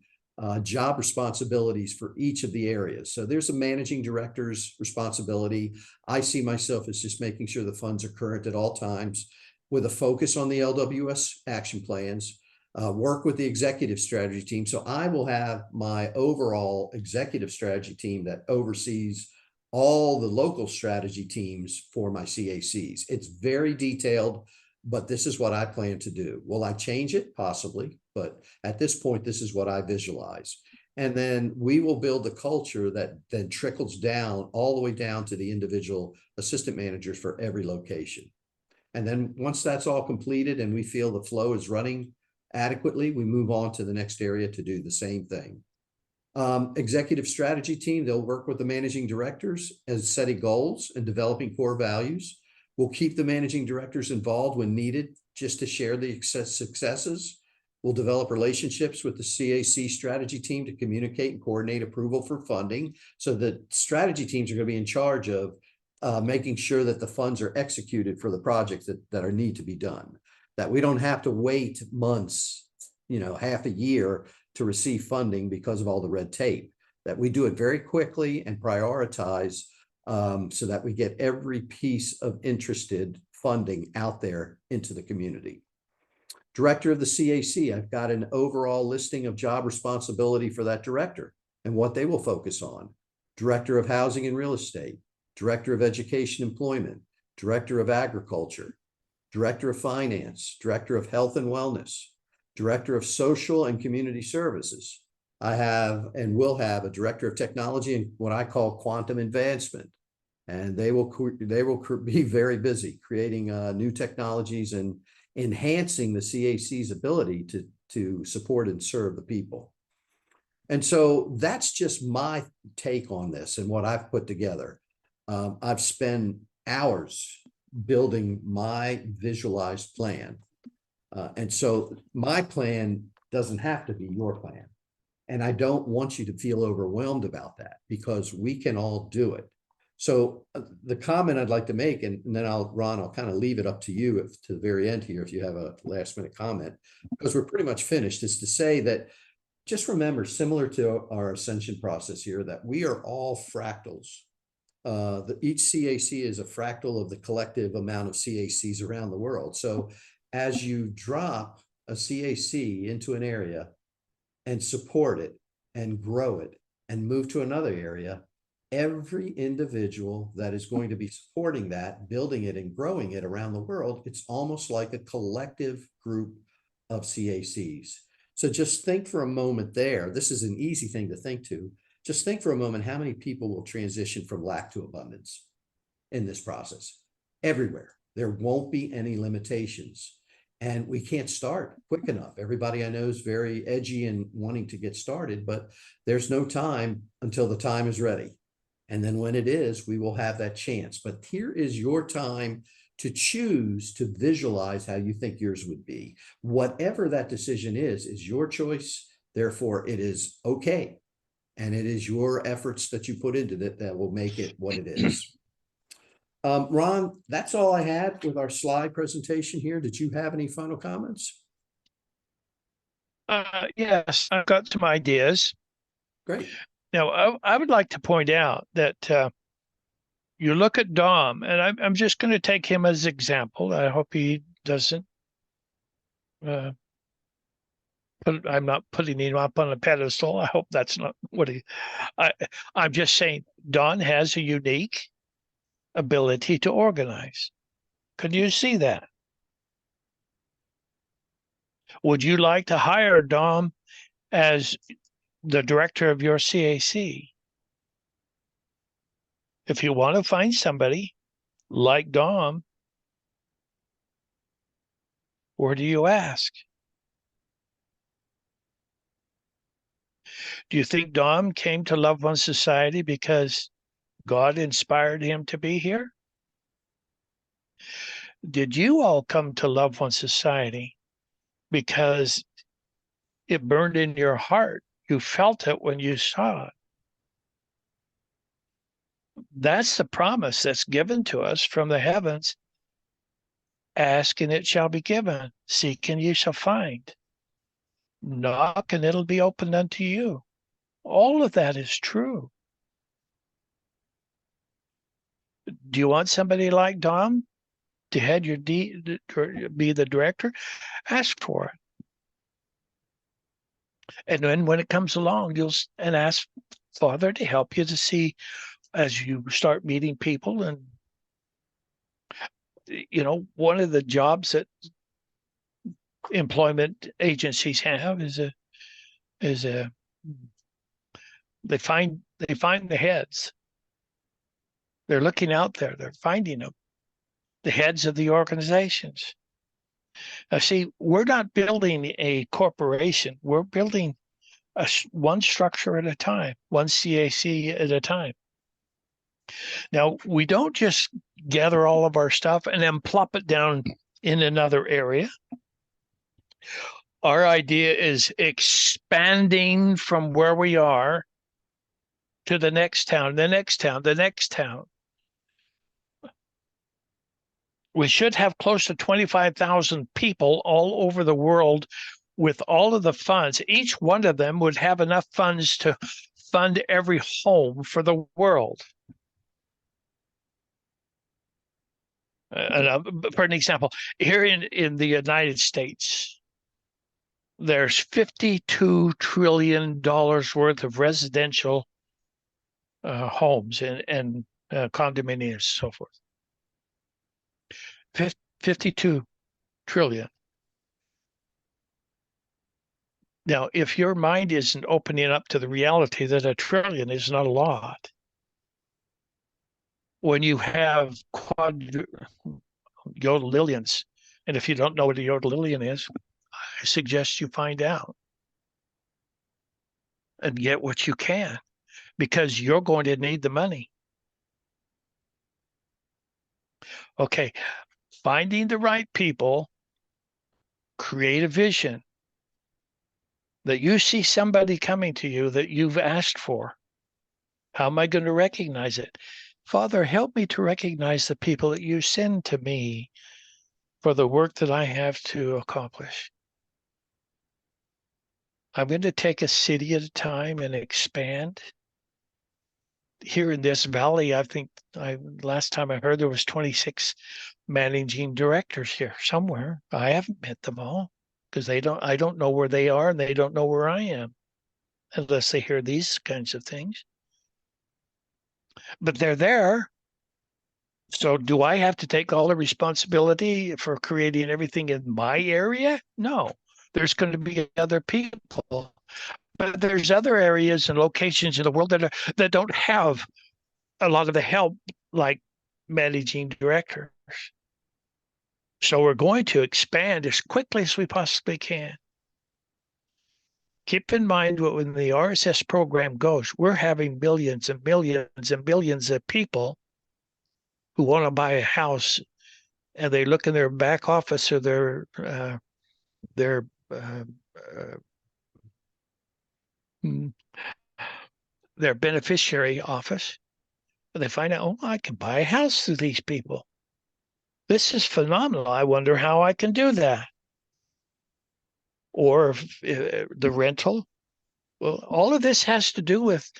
job responsibilities for each of the areas. So there's a managing director's responsibility. I see myself as just making sure the funds are current at all times with a focus on the LWS action plans, work with the executive strategy team. So I will have my overall executive strategy team that oversees all the local strategy teams for my CACs. It's very detailed, but this is what I plan to do. Will I change it? Possibly, but at this point, this is what I visualize. And then we will build a culture that then trickles down all the way down to the individual assistant managers for every location. And then once that's all completed and we feel the flow is running adequately, we move on to the next area to do the same thing. Executive strategy team, they'll work with the managing directors as setting goals and developing core values. We'll keep the managing directors involved when needed just to share the successes. We'll develop relationships with the CAC strategy team to communicate and coordinate approval for funding. So the strategy teams are going to be in charge of making sure that the funds are executed for the projects that are need to be done, that we don't have to wait months, half a year to receive funding because of all the red tape, that we do it very quickly and prioritize so that we get every piece of interested funding out there into the community. Director of the CAC, I've got an overall listing of job responsibility for that director and what they will focus on. Director of Housing and Real Estate, Director of Education Employment, Director of Agriculture, Director of Finance, Director of Health and Wellness, Director of Social and Community Services. I have and will have a Director of Technology and what I call quantum advancement. And they will be very busy creating new technologies and enhancing the CAC's ability to support and serve the people. And so that's just my take on this and what I've put together. I've spent hours building my visualized plan. And so my plan doesn't have to be your plan. And I don't want you to feel overwhelmed about that because we can all do it. So the comment I'd like to make, and then Ron, I'll kind of leave it up to you to the very end here if you have a last minute comment, because we're pretty much finished, is to say that just remember, similar to our ascension process here, that we are all fractals. Each CAC is a fractal of the collective amount of CACs around the world. So as you drop a CAC into an area and support it and grow it and move to another area, every individual that is going to be supporting that, building it and growing it around the world, it's almost like a collective group of CACs. So just think for a moment there. This is an easy thing to think to. Just think for a moment how many people will transition from lack to abundance in this process. Everywhere. There won't be any limitations. And we can't start quick enough. Everybody I know is very edgy and wanting to get started, but there's no time until the time is ready. And then when it is, we will have that chance. But here is your time to choose to visualize how you think yours would be. Whatever that decision is your choice. Therefore, it is okay. And it is your efforts that you put into it that will make it what it is. Ron, that's all I had with our slide presentation here. Did you have any final comments? Yes, I've got some ideas. Great. Now, I would like to point out that you look at Dom, and I'm just going to take him as example. I hope he doesn't. I'm not putting him up on a pedestal. I hope that's not what I'm just saying Don has a unique ability to organize. Could you see that? Would you like to hire Dom as the director of your CAC? If you want to find somebody like Dom, where do you ask? Do you think Dom came to Loved One Society because God inspired him to be here? Did you all come to Loved One Society because it burned in your heart? You felt it when you saw it. That's the promise that's given to us from the heavens. Ask and it shall be given. Seek and you shall find. Knock and it'll be opened unto you. All of that is true. Do you want somebody like Dom to head your be the director? Ask for it. And then when it comes along, you'll ask Father to help you to see as you start meeting people. And one of the jobs that employment agencies have is they find the heads. They're looking out there. They're finding them, the heads of the organizations. Now, see, we're not building a corporation. We're building one structure at a time, one CAC at a time. Now, we don't just gather all of our stuff and then plop it down in another area. Our idea is expanding from where we are to the next town, the next town, the next town. We should have close to 25,000 people all over the world with all of the funds. Each one of them would have enough funds to fund every home for the world. For an example, here in the United States, there's $52 trillion worth of residential homes and condominiums, so forth. 52 trillion. Now, if your mind isn't opening up to the reality that a trillion is not a lot, when you have yodillions, and if you don't know what a yodillion is, I suggest you find out and get what you can, because you're going to need the money. Okay, finding the right people, create a vision that you see somebody coming to you that you've asked for. How am I going to recognize it? Father, help me to recognize the people that you send to me for the work that I have to accomplish. I'm going to take a city at a time and expand. Here in this valley, I think last time I heard there was 26 managing directors here somewhere. I haven't met them all because I don't know where they are and they don't know where I am unless they hear these kinds of things. But they're there. So do I have to take all the responsibility for creating everything in my area? No, there's going to be other people, but there's other areas and locations in the world that don't have a lot of the help like managing directors. So we're going to expand as quickly as we possibly can. Keep in mind when the RSS program goes, we're having millions and millions and billions of people who want to buy a house, and they look in their back office or their beneficiary office, and they find out, oh, I can buy a house through these people. This is phenomenal. I wonder how I can do that. Or the rental. Well, all of this has to do with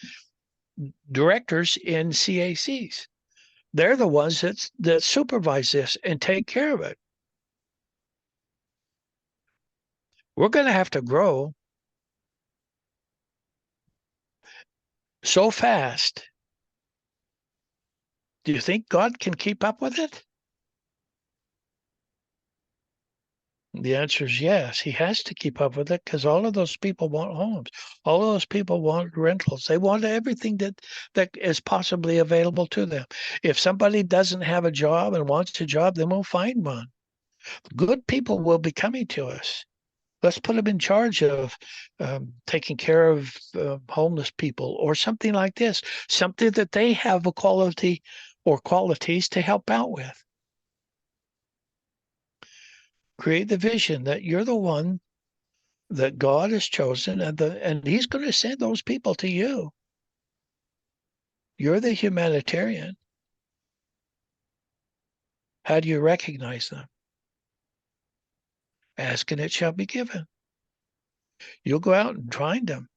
directors in CACs. They're the ones that supervise this and take care of it. We're going to have to grow so fast. Do you think God can keep up with it? The answer is yes. He has to keep up with it because all of those people want homes. All of those people want rentals. They want everything that is possibly available to them. If somebody doesn't have a job and wants a job, then we'll find one. Good people will be coming to us. Let's put them in charge of taking care of homeless people or something like this, something that they have a quality or qualities to help out with. Create the vision that you're the one that God has chosen, and He's going to send those people to you. You're the humanitarian. How do you recognize them? Ask and it shall be given. You'll go out and find them.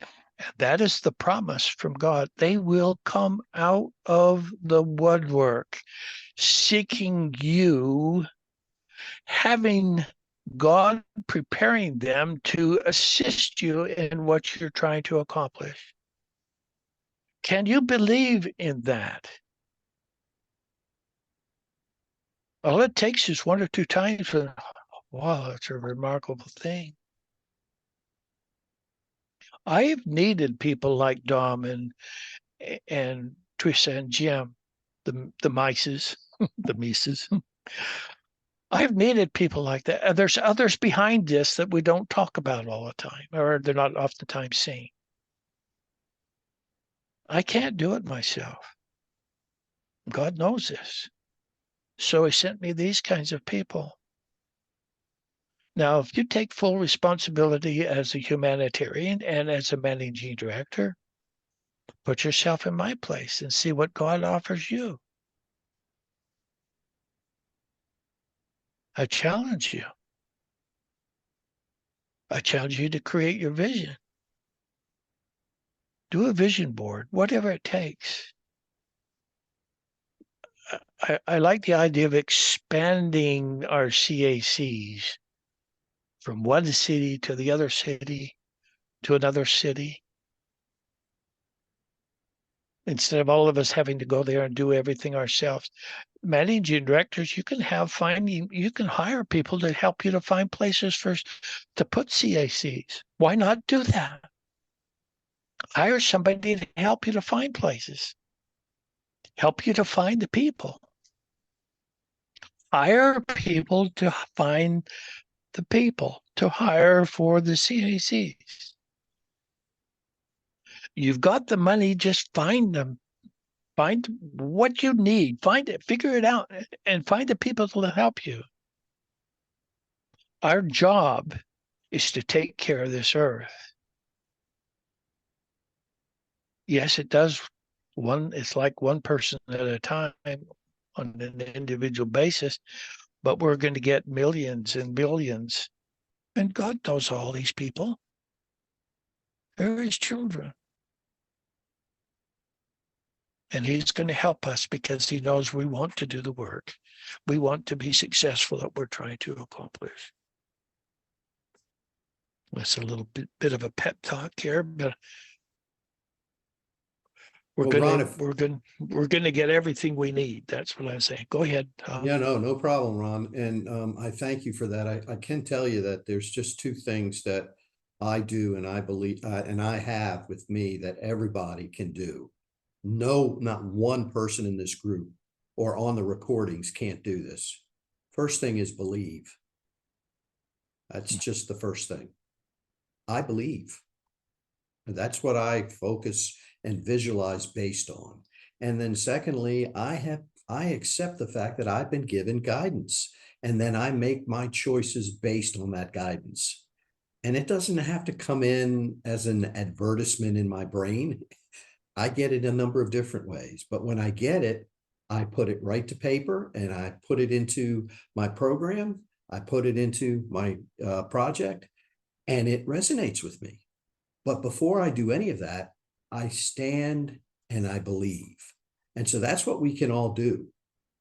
And that is the promise from God. They will come out of the woodwork seeking you, having God preparing them to assist you in what you're trying to accomplish. Can you believe in that? All it takes is 1 or 2 times and wow, it's a remarkable thing. I've needed people like Dom and Trisha and Jim, the Mices, the Mises. I've needed people like that. And there's others behind this that we don't talk about all the time, or they're not oftentimes seen. I can't do it myself. God knows this. So he sent me these kinds of people. Now, if you take full responsibility as a humanitarian and as a managing director, put yourself in my place and see what God offers you. I challenge you. I challenge you to create your vision. Do a vision board, whatever it takes. I like the idea of expanding our CACs from one city to the other city to another city. Instead of all of us having to go there and do everything ourselves. Managing directors, you can hire people to help you to find places to put CACs. Why not do that? Hire somebody to help you to find places. Help you to find the people. Hire people to find the people to hire for the CACs. You've got the money, just find them. Find what you need. Find it, figure it out, and find the people to help you. Our job is to take care of this earth. Yes, it does. It's like one person at a time on an individual basis, but we're going to get millions and billions. And God knows all these people. They're his children. And he's going to help us because he knows we want to do the work. We want to be successful at what we're trying to accomplish. That's a little bit of a pep talk here, but we're gonna get everything we need. That's what I'm saying. Go ahead. Yeah, no problem, Ron. And I thank you for that. I can tell you that there's just 2 things that I do and I believe and I have with me that everybody can do. No, not one person in this group or on the recordings can't do this. First thing is believe. That's just the first thing. I believe. And that's what I focus and visualize based on. And then secondly, I accept the fact that I've been given guidance, and then I make my choices based on that guidance. And it doesn't have to come in as an advertisement in my brain. I get it a number of different ways, but when I get it, I put it right to paper and I put it into my program. I put it into my project, and it resonates with me. But before I do any of that, I stand and I believe. And so that's what we can all do.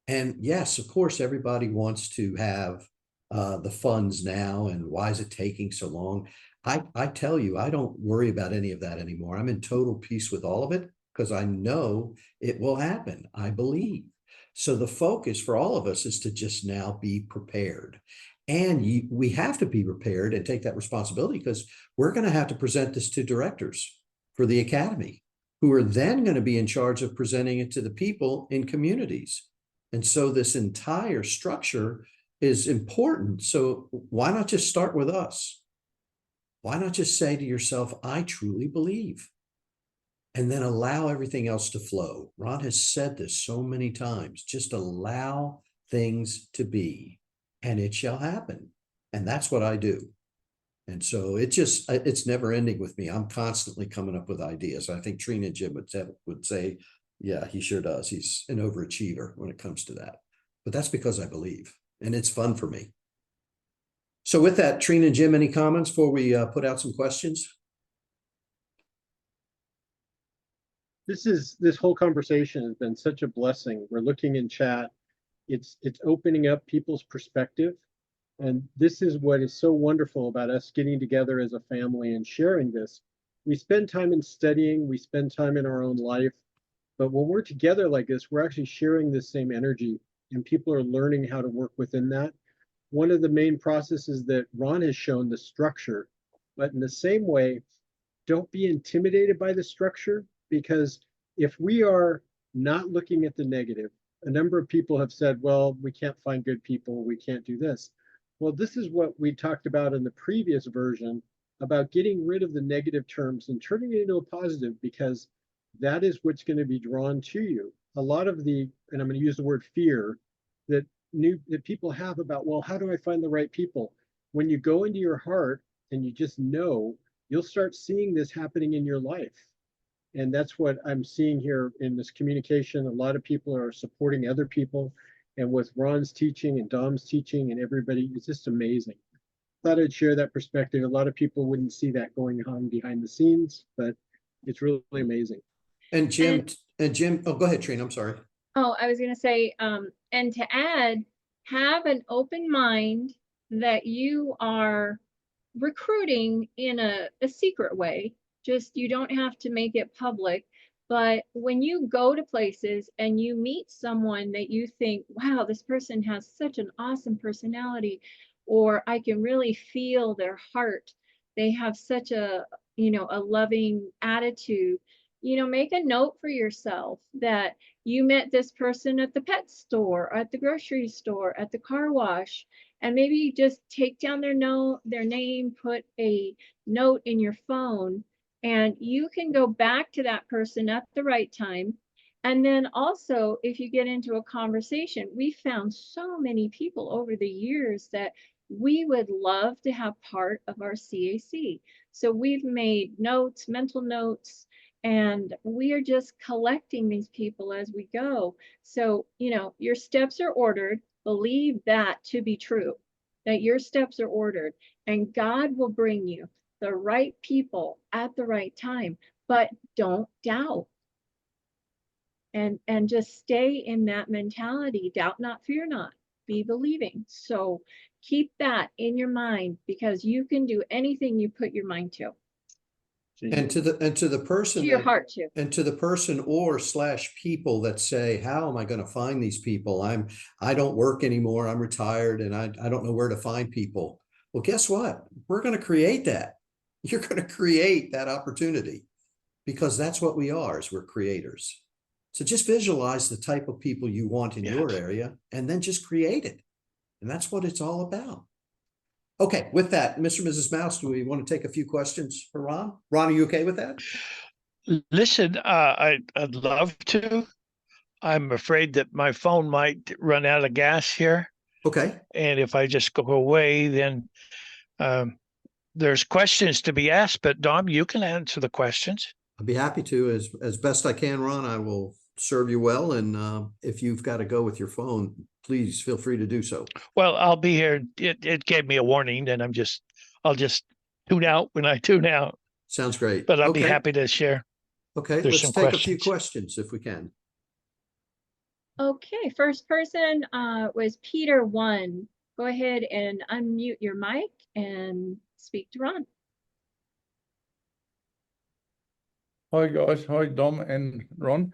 And yes, of course, everybody wants to have the funds now. And why is it taking so long? I tell you, I don't worry about any of that anymore. I'm in total peace with all of it because I know it will happen. I believe. So the focus for all of us is to just now be prepared. And we have to be prepared and take that responsibility because we're going to have to present this to directors for the academy, who are then going to be in charge of presenting it to the people in communities. And so this entire structure is important. So why not just start with us? Why not just say to yourself, I truly believe, and then allow everything else to flow? Ron has said this so many times, just allow things to be, and it shall happen. And that's what I do. And so it's never ending with me. I'm constantly coming up with ideas. I think Trina and Jim would say, yeah, he sure does. He's an overachiever when it comes to that. But that's because I believe, and it's fun for me. So with that, Trina and Jim, any comments before we put out some questions? This whole conversation has been such a blessing. We're looking in chat. It's opening up people's perspective. And this is what is so wonderful about us getting together as a family and sharing this. We spend time in studying, we spend time in our own life, but when we're together like this, we're actually sharing this same energy and people are learning how to work within that. One of the main processes that Ron has shown, the structure, but in the same way, don't be intimidated by the structure, because if we are not looking at the negative, a number of people have said, well, we can't find good people, we can't do this. Well, this is what we talked about in the previous version about getting rid of the negative terms and turning it into a positive, because that is what's going to be drawn to you. A lot of the, and I'm going to use the word fear, that people have about, well, how do I find the right people? When you go into your heart and you just know, you'll start seeing this happening in your life. And that's what I'm seeing here in this communication. A lot of people are supporting other people. And with Ron's teaching and Dom's teaching and everybody, it's just amazing. Thought I'd share that perspective. A lot of people wouldn't see that going on behind the scenes, but it's really amazing. And Jim, oh, go ahead, Trina, I'm sorry. Oh, I was gonna say, and to add, have an open mind that you are recruiting in a secret way. Just, you don't have to make it public. But when you go to places and you meet someone that you think, wow, this person has such an awesome personality, or I can really feel their heart, they have such a, a loving attitude, make a note for yourself that you met this person at the pet store, at the grocery store, at the car wash, and maybe just take down their name, put a note in your phone, and you can go back to that person at the right time. And then also, if you get into a conversation, we found so many people over the years that we would love to have part of our CAC. So we've made notes, mental notes, and we are just collecting these people as we go. So, your steps are ordered. Believe that to be true, that your steps are ordered, and God will bring you the right people at the right time. But don't doubt. And just stay in that mentality. Doubt not, fear not. Be believing. So keep that in your mind, because you can do anything you put your mind to. And to the person To your heart too. and to the person or / people that say, how am I going to find these people? I don't work anymore. I'm retired and I don't know where to find people. Well, guess what? We're going to create that. You're going to create that opportunity, because that's what we are, is we're creators. So just visualize the type of people you want in your area and then just create it. And that's what it's all about. Okay, with that, Mr. and Mrs. Mouse, do we want to take a few questions for Ron? Ron, are you okay with that? Listen, I'd love to. I'm afraid that my phone might run out of gas here. Okay. And if I just go away, then there's questions to be asked. But Dom, you can answer the questions. I'd be happy to, as best I can, Ron. I will serve you well. And if you've got to go with your phone, please feel free to do so. Well, I'll be here. It gave me a warning, and I'll just tune out when I tune out. Sounds great. But I'll be happy to share. Okay, There's let's take a few questions if we can. Okay, first person was Peter 1. Go ahead and unmute your mic and speak to Ron. Hi guys, hi Dom and Ron.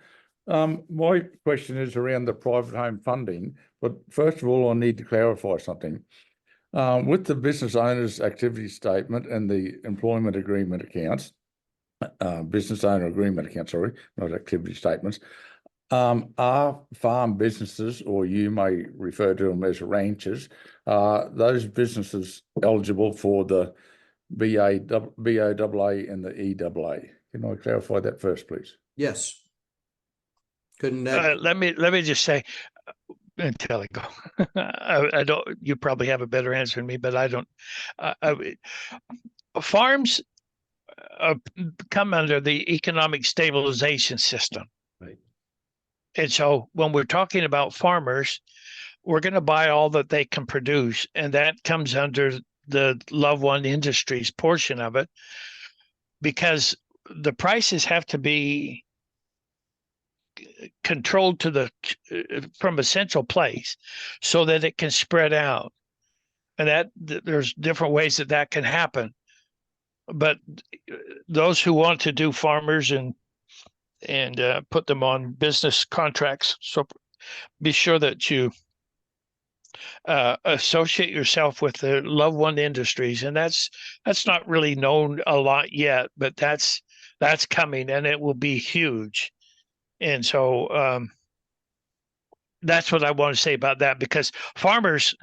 My question is around the private home funding, but first of all, I need to clarify something. With the business owner's activity statement and the employment agreement accounts, business owner agreement account, sorry, not activity statements, are farm businesses, or you may refer to them as ranchers, those businesses eligible for the BOAA and the EAA? Can I clarify that first, please? Yes. Couldn't that? Let me just say, until I go, I don't. You probably have a better answer than me, but I don't. Farms come under the economic stabilization system, Right. And so when we're talking about farmers, we're going to buy all that they can produce, and that comes under the Love One Industries portion of it, because the prices have to be controlled to from a central place so that it can spread out. And that there's different ways that can happen. But those who want to do farmers and put them on business contracts, so be sure that you associate yourself with the Loved One Industries, and that's not really known a lot yet, but that's coming, and it will be huge. And so that's what I want to say about that, because farmers,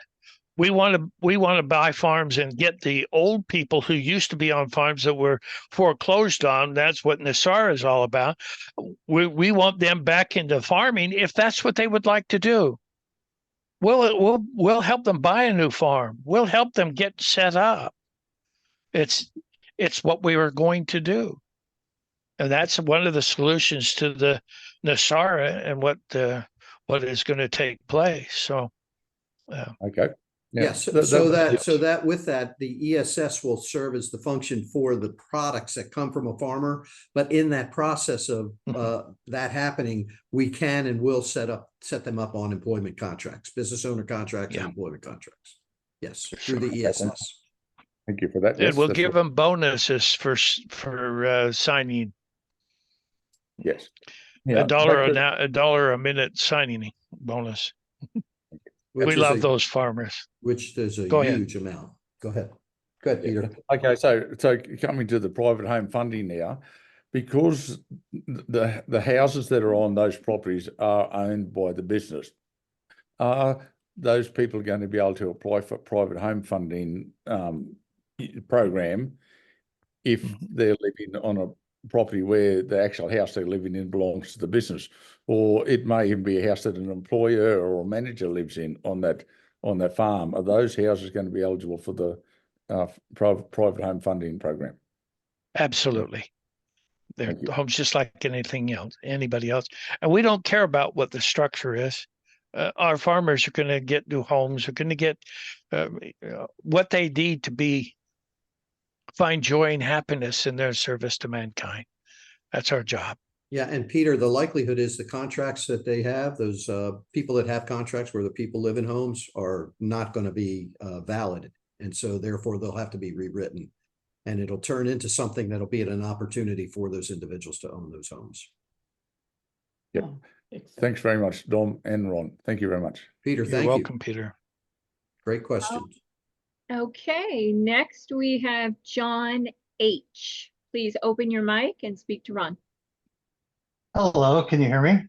we want to buy farms and get the old people who used to be on farms that were foreclosed on. That's what NASAR is all about. We want them back into farming if that's what they would like to do. We'll help them buy a new farm. We'll help them get set up. It's what we were going to do, and that's one of the solutions to the NASAR and what is going to take place. So, Okay. Now, Yes, so that with that, the ESS will serve as the function for the products that come from a farmer. But in that process of that happening, we can and will set them up on employment contracts, business owner contracts, and employment contracts. Yes, through the ESS. Thank you for that. and Yes, we'll that's give what- them bonuses for signing. Yes. $1 a minute signing bonus. Which We is love a- those farmers. Which there's a Go ahead. huge amount. Go ahead. Go ahead, Peter. Okay, so coming to the private home funding now, because the houses that are on those properties are owned by the business, are those people going to be able to apply for private home funding program if they're living on a property where the actual house they're living in belongs to the business, or it may even be a house that an employer or a manager lives in on that farm? Are those houses going to be eligible for the private home funding program? Absolutely. They're Thank you. homes just like anything else, anybody else. And we don't care about what the structure is. Our farmers are going to get new homes, are going to get what they need to find joy and happiness in their service to mankind. That's our job. Yeah, and Peter, the likelihood is the contracts that they have, those people that have contracts where the people live in homes are not going to be valid. And so therefore they'll have to be rewritten. And it'll turn into something that'll be an opportunity for those individuals to own those homes. Yep. Thanks very much, Dom and Ron. Thank you very much. Peter, You're thank welcome, you. Peter. Great question. Okay, next we have John H. Please open your mic and speak to Ron. Hello, can you hear me?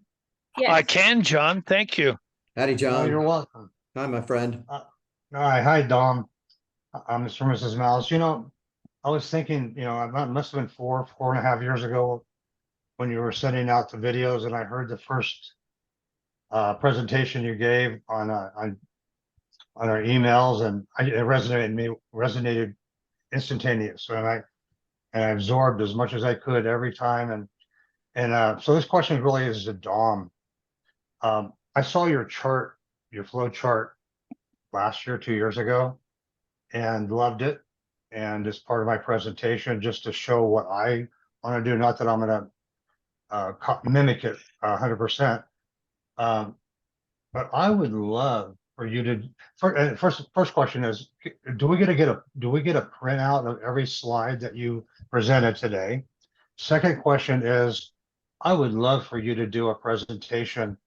Yes. I can, John. Thank you. Howdy, Oh, John. you're welcome. Hi, my friend. All right, hi, Dom. I'm Mr. and Mrs. Miles. I was thinking, it must have been 4.5 years ago when you were sending out the videos, and I heard the first presentation you gave on our emails, and it resonated instantaneous, and I absorbed as much as I could every time, and so this question really is to Dom. I saw your chart, your flow chart last year, 2 years ago, and loved it. And as part of my presentation, just to show what I want to do, not that I'm going to mimic it 100%. But I would love for you to first question is, do we get a printout of every slide that you presented today? Second question is, I would love for you to do a presentation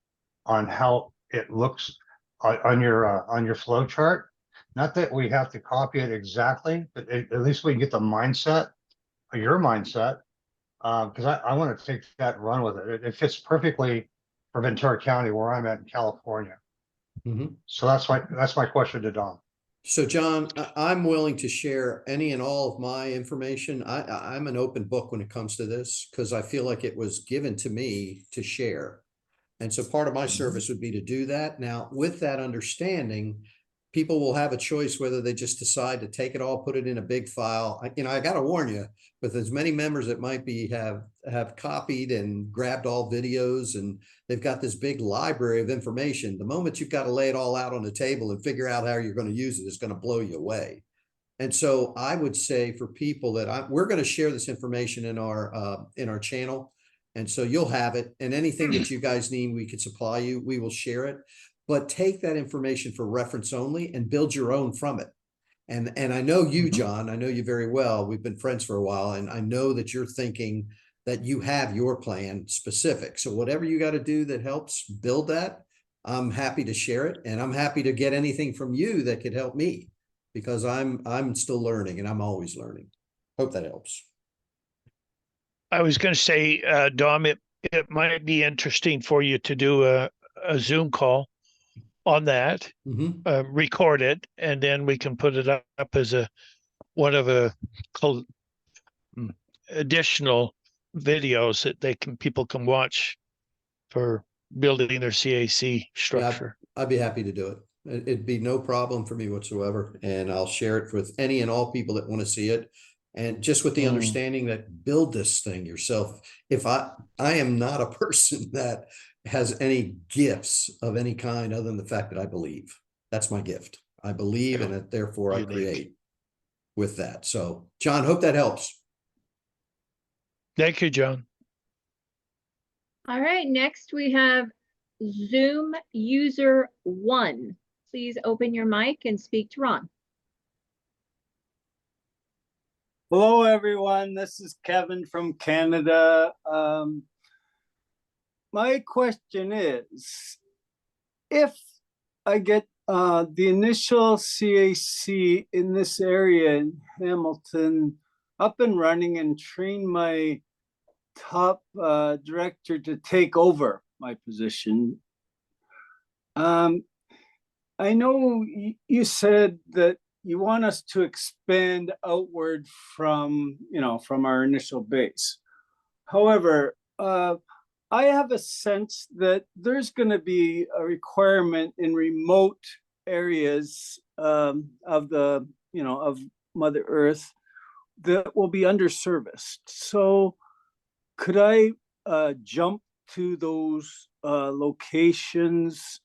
on how it looks on your flow chart. Not that we have to copy it exactly, but at least we can get the mindset, your mindset, because I want to take that and run with it. It fits perfectly for Ventura County, where I'm at in California. Mhm. So that's my question to Dom. So John, I'm willing to share any and all of my information. I'm an open book when it comes to this because I feel like it was given to me to share. And so part of my service would be to do that. Now, with that understanding, people will have a choice whether they just decide to take it all, put it in a big file. I got to warn you, with as many members that might be have copied and grabbed all videos, and they've got this big library of information. The moment you've got to lay it all out on the table and figure out how you're going to use it is going to blow you away. And so I would say for people that we're going to share this information in our channel. And so you'll have it, and anything that you guys need, we could supply you, we will share it. But take that information for reference only and build your own from it. And I know you, John, I know you very well. We've been friends for a while, and I know that you're thinking that you have your plan specific. So whatever you got to do that helps build that, I'm happy to share it, and I'm happy to get anything from you that could help me, because I'm still learning, and I'm always learning. Hope that helps. I was going to say, Dom, it might be interesting for you to do a Zoom call on that, Mhm. record it, and then we can put it up as one of additional videos that people can watch for building their CAC structure. I'd be happy to do it. It'd be no problem for me whatsoever, and I'll share it with any and all people that want to see it. And just with the understanding that build this thing yourself. If I am not a person that has any gifts of any kind other than the fact that I believe. That's my gift. I believe, and therefore I create with that. So, John, hope that helps. Thank you, John. All right, next we have Zoom user 1. Please open your mic and speak to Ron. Hello, everyone. This is Kevin from Canada. My question is, if I get the initial CAC in this area in Hamilton up and running and train my top director to take over my position, I know you said that you want us to expand outward from, from our initial base. However, I have a sense that there's going to be a requirement in remote areas of the, of Mother Earth that will be underserviced. So could I jump to those locations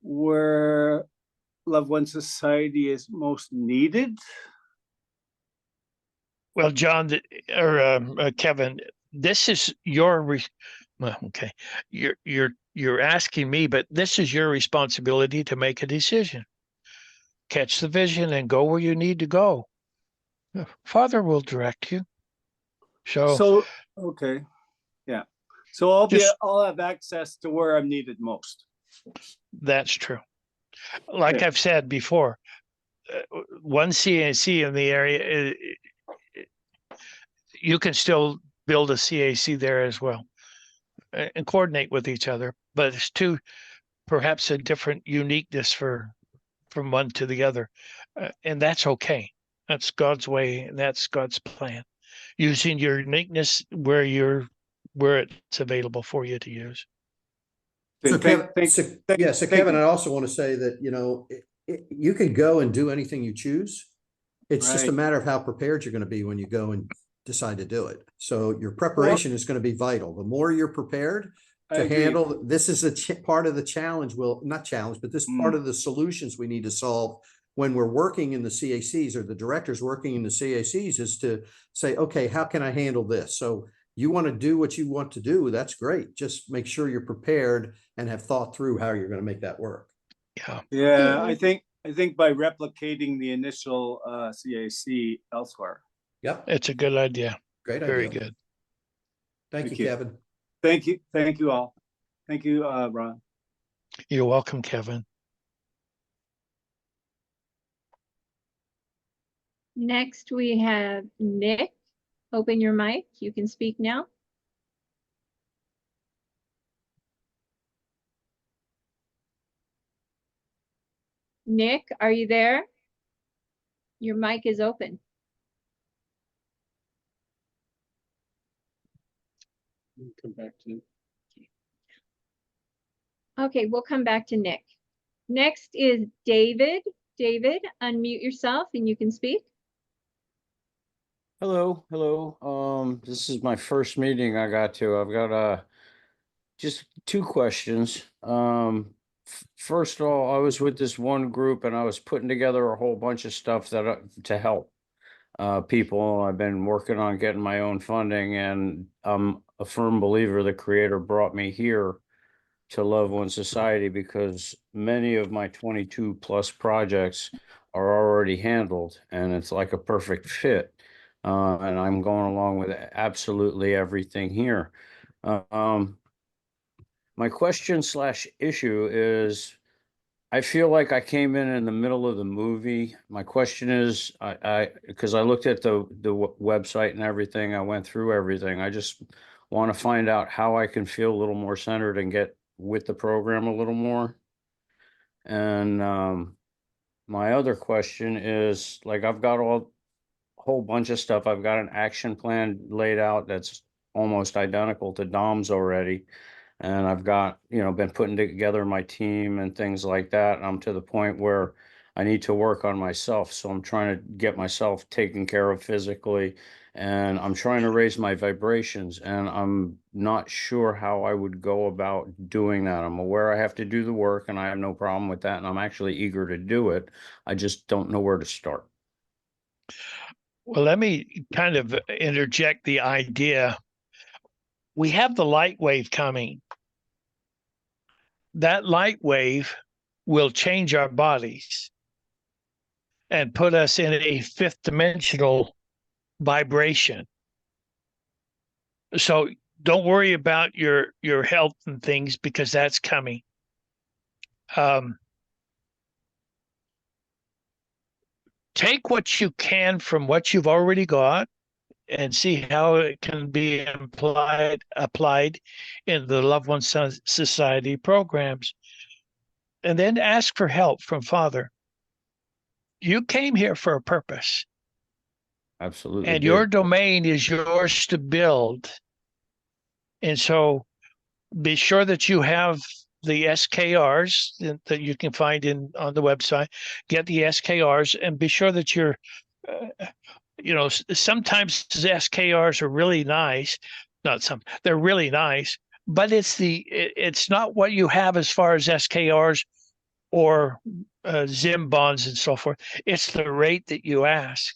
where Love One Society is most needed? Well, John, or Kevin, this is your well, okay. You're asking me, but this is your responsibility to make a decision. Catch the vision and go where you need to go. Father will direct you. So okay, yeah. So I'll have access to where I'm needed most. That's true. Like I've said before, one CAC in the area, you can still build a CAC there as well and coordinate with each other, but it's perhaps a different uniqueness from one to the other, and that's okay. That's God's way, and that's God's plan. Using your uniqueness where it's available for you to use. So Kevin, Kevin, I also want to say that, you can go and do anything you choose. It's just a matter of how prepared you're going to be when you go and decide to do it. So your preparation is going to be vital. The more you're prepared to handle, this is a part of the challenge. Well, not challenge, but this part of the solutions we need to solve when we're working in the CACs, or the directors working in the CACs, is to say, okay, how can I handle this? So you want to do what you want to do, that's great. Just make sure you're prepared and have thought through how you're going to make that work. Yeah. I think by replicating the initial CAC elsewhere. Yep. It's a good idea. Great idea. Very good. Thank you, Kevin. Thank you. Thank you all. Thank you, Ron. You're welcome, Kevin. Next we have Nick. Open your mic. You can speak now. Nick, are you there? Your mic is open. Come back to it. Okay, we'll come back to Nick. Next is David. David, unmute yourself and you can speak. Hello. This is my first meeting I got to. I've got just 2 questions. First of all, I was with this one group and I was putting together a whole bunch of stuff to help people. I've been working on getting my own funding, and I'm a firm believer the Creator brought me here to Love One Society because many of my 22 plus projects are already handled, and it's like a perfect fit. And I'm going along with absolutely everything here. My question slash issue is, I feel like I came in the middle of the movie. My question is, because I looked at the website and everything, I went through everything. I just want to find out how I can feel a little more centered and get with the program a little more. And my other question is, like, I've got a whole bunch of stuff. I've got an action plan laid out that's almost identical to Dom's already. And I've got, been putting together my team and things like that. And I'm to the point where I need to work on myself. So I'm trying to get myself taken care of physically. And I'm trying to raise my vibrations. And I'm not sure how I would go about doing that. I'm aware I have to do the work and I have no problem with that. And I'm actually eager to do it. I just don't know where to start. Well, let me kind of interject the idea. We have the light wave coming. That light wave will change our bodies and put us in a fifth dimensional vibration. So don't worry about your health and things, because that's coming. Take what you can from what you've already got and see how it can be applied in the Loved One Society programs. And then ask for help from Father. You came here for a purpose. Absolutely. And your domain is yours to build. And so be sure that you have the SKRs that you can find on the website. Get the SKRs and be sure that you're, sometimes the SKRs are really nice. They're really nice, but it's not what you have as far as SKRs or Zim bonds and so forth. It's the rate that you ask.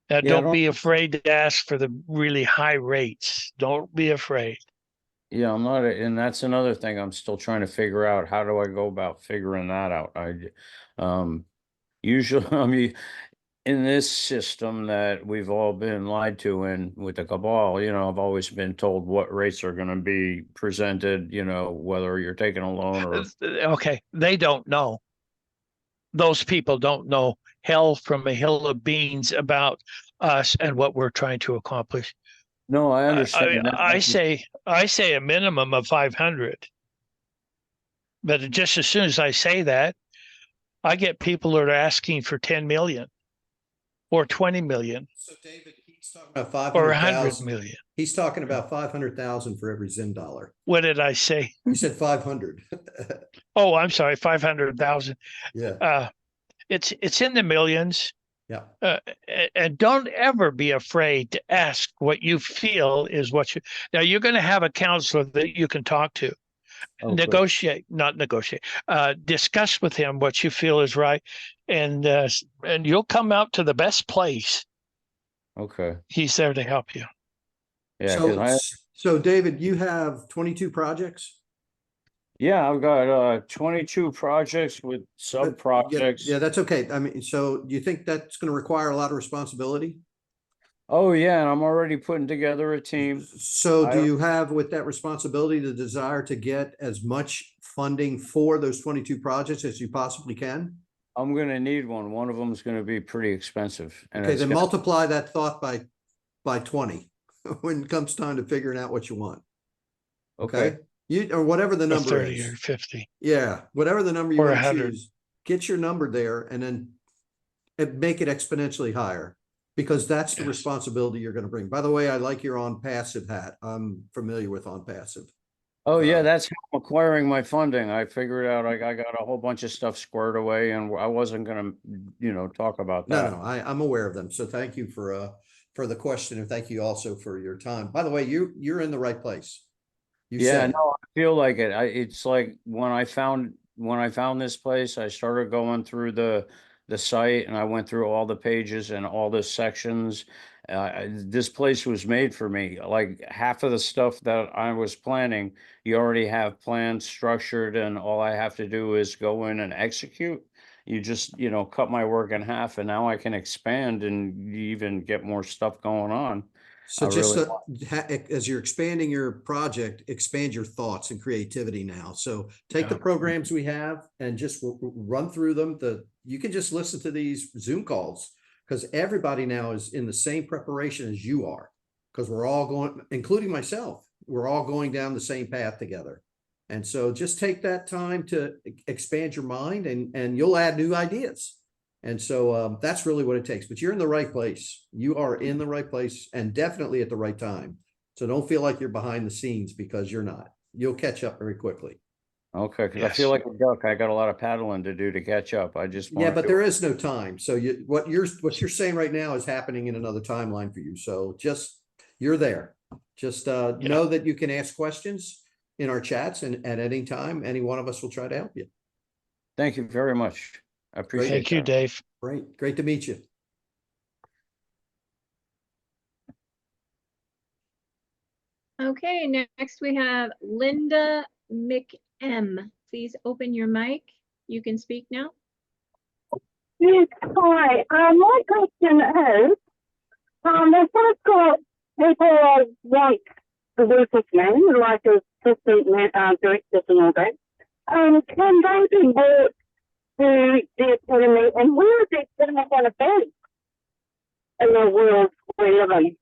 Now, don't be afraid to ask for the really high rates. Don't be afraid. Yeah, I'm not, and that's another thing I'm still trying to figure out. How do I go about figuring that out? Usually, I mean, in this system that we've all been lied to in with the cabal, I've always been told what rates are going to be presented, whether you're taking a loan or. Okay, they don't know. Those people don't know hell from a hill of beans about us and what we're trying to accomplish. No, I understand that. I say a minimum of 500. But just as soon as I say that, I get people that are asking for 10 million or 20 million. So David, he's talking about 500,000. Or 100 million. He's talking about 500,000 for every Zim dollar. What did I say? You said 500. Oh, I'm sorry, 500,000. Yeah. It's in the millions. Yeah. And don't ever be afraid to ask what you feel is what you. Now you're going to have a counselor that you can talk to. Discuss with him what you feel is right, and you'll come out to the best place. Okay. He's there to help you. Yeah. So David, you have 22 projects? Yeah, I've got 22 projects with sub projects. Yeah, that's okay. I mean, so do you think that's going to require a lot of responsibility? Oh yeah, and I'm already putting together a team. So do you have with that responsibility the desire to get as much funding for those 22 projects as you possibly can? I'm going to need one. One of them is going to be pretty expensive. Okay, then multiply that thought by 20 when it comes time to figuring out what you want. Okay. Or whatever the number 30 is. or 50. Yeah, whatever the number you Or want to 100. choose, get your number there and then make it exponentially higher, because that's the responsibility you're going to bring. By the way, I like your On Passive hat. I'm familiar with On Passive. Oh yeah, that's how I'm acquiring my funding. I figured out I got a whole bunch of stuff squared away, and I wasn't going to, talk about that. No, I'm aware of them. So thank you for the question, and thank you also for your time. By the way, you're in the right place. I feel like it. It's like when I found this place, I started going through the site, and I went through all the pages and all the sections. This place was made for me. Like half of the stuff that I was planning, you already have plans structured, and all I have to do is go in and execute. You just, cut my work in half, and now I can expand and even get more stuff going on. So I just really as you're expanding your project, expand your thoughts and creativity now. So take the Yeah. programs we have and just run through them. You can just listen to these Zoom calls because everybody now is in the same preparation as you are, because we're all going, including myself, we're all going down the same path together. And so just take that time to expand your mind and you'll add new ideas. And so that's really what it takes. But you're in the right place. You are in the right place and definitely at the right time. So don't feel like you're behind the scenes, because you're not. You'll catch up very quickly. okay, because I Yes. feel like a duck. I got a lot of paddling to do to catch up. I just Yeah, want but to. there is no time. So what you're saying right now is happening in another timeline for you. So just you're there. Just know that you can ask questions in our chats, and at any time, any one of us will try to help you. Thank you very much. I appreciate Thank you, that. Dave. Great to meet you. Okay, next we have Linda McM. Please open your mic. You can speak now. Yes, hi. My question is, if I've got people like the workers men, like assistant directors and all that, can they be brought to the academy, and where is the academy going to be in the world we live in?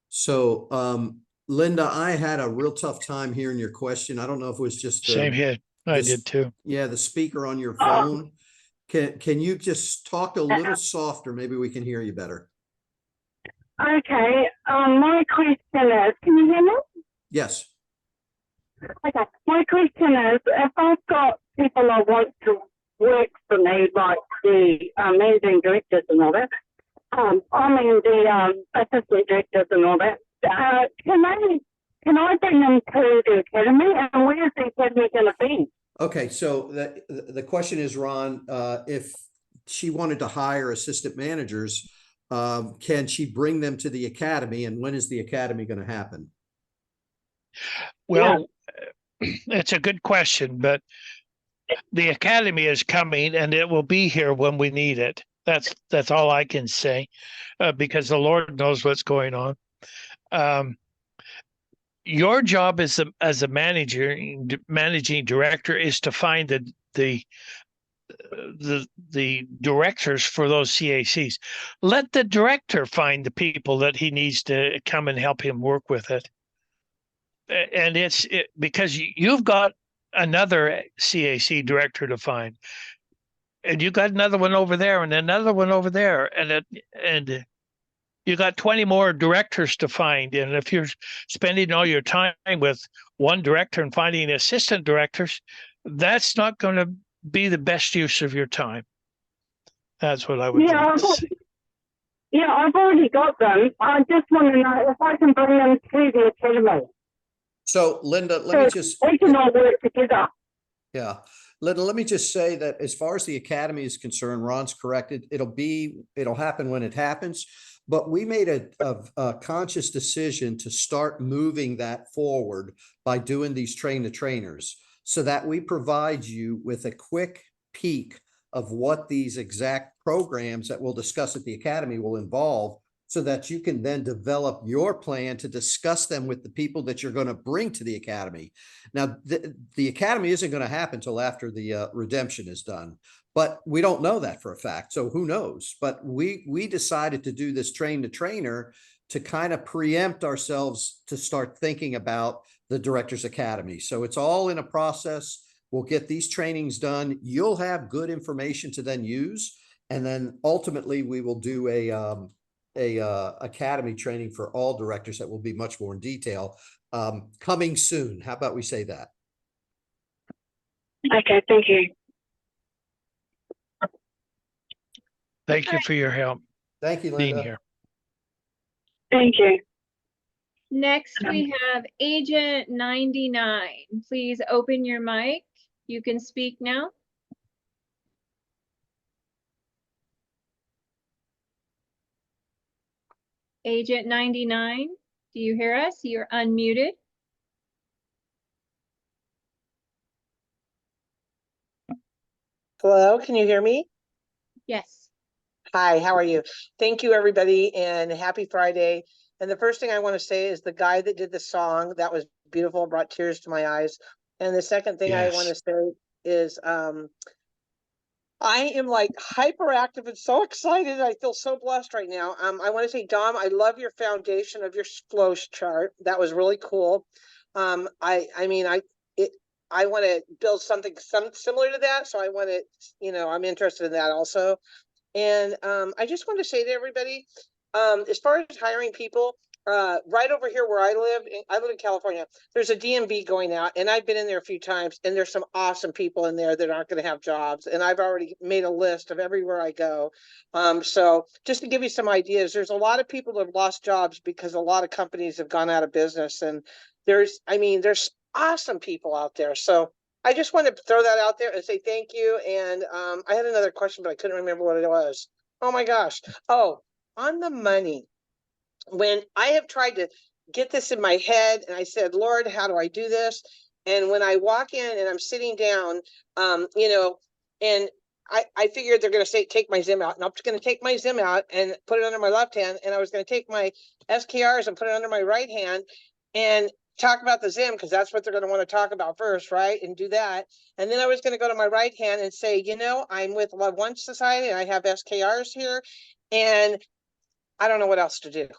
So Linda, I had a real tough time hearing your question. I don't know if it was just Same here. I this- did too. Yeah, the speaker on your phone. Can you just talk a little softer? Maybe we can hear you better. Okay, my question is, can you hear me? Yes. Okay, my question is, if I've got people I want to work for me, like the managing directors and all that, I mean the assistant directors and all that, can I bring them to the academy, and where is the academy going to be? Okay, so the question is, Ron, if she wanted to hire assistant managers, can she bring them to the academy, and when is the academy going to happen? Well, it's a good question, but the academy is coming and it will be here when we need it. That's all I can say, because the Lord knows what's going on. Your job as a managing director is to find the directors for those CACs. Let the director find the people that he needs to come and help him work with it. And because you've got another CAC director to find, and you got another one over there, and another one over there, and you got 20 more directors to find. And if you're spending all your time with one director and finding assistant directors, that's not going to be the best use of your time. That's what I would like to say. Yeah, I've already got them. I just want to know if I can bring them to the academy. So Linda, we can all work together. Yeah. Let me just say that as far as the academy is concerned, Ron's corrected. It'll happen when it happens. But we made a conscious decision to start moving that forward by doing these train the trainers, so that we provide you with a quick peek of what these exact programs that we'll discuss at the academy will involve, so that you can then develop your plan to discuss them with the people that you're going to bring to the academy. Now, the academy isn't going to happen until after the redemption is done, but we don't know that for a fact. So who knows? But we decided to do this train the trainer to kind of preempt ourselves to start thinking about the Directors Academy. So it's all in a process. We'll get these trainings done. You'll have good information to then use. And then ultimately we will do a academy training for all directors that will be much more in detail, coming soon. How about we say that? Okay, thank you. Thank you for your help Thank you, being Linda. here. Thank you. Next, we have Agent 99. Please open your mic. You can speak now. Agent 99, do you hear us? You're unmuted. Hello, can you hear me? Yes. Hi, how are you? Thank you, everybody, and happy Friday. And the first thing I want to say is the guy that did the song, that was beautiful, brought tears to my eyes. And the second thing I want to Yes. say is I am like hyperactive and so excited. I feel so blessed right now. I want to say, Dom, I love your foundation of your flow chart. That was really cool. I mean, I want to build something similar to that. So I want to, you know, I'm interested in that also. And I just want to say to everybody, as far as hiring people, right over here where I live in California, there's a DMV going out, and I've been in there a few times, and there's some awesome people in there that aren't going to have jobs. And I've already made a list of everywhere I go. So just to give you some ideas, there's a lot of people that have lost jobs because a lot of companies have gone out of business. And there's awesome people out there. So I just want to throw that out there and say thank you. And I had another question, but I couldn't remember what it was. Oh my gosh. Oh, on the money. When I have tried to get this in my head and I said, Lord, how do I do this? And when I walk in and I'm sitting down, you know, and I figured they're going to say, take my Zim out. And I'm just going to take my Zim out and put it under my left hand. And I was going to take my SKRs and put it under my right hand and talk about the Zim, because that's what they're going to want to talk about first, right? And do that. And then I was going to go to my right hand and say, you know, I'm with Love One Society and I have SKRs here. And I don't know what else to do.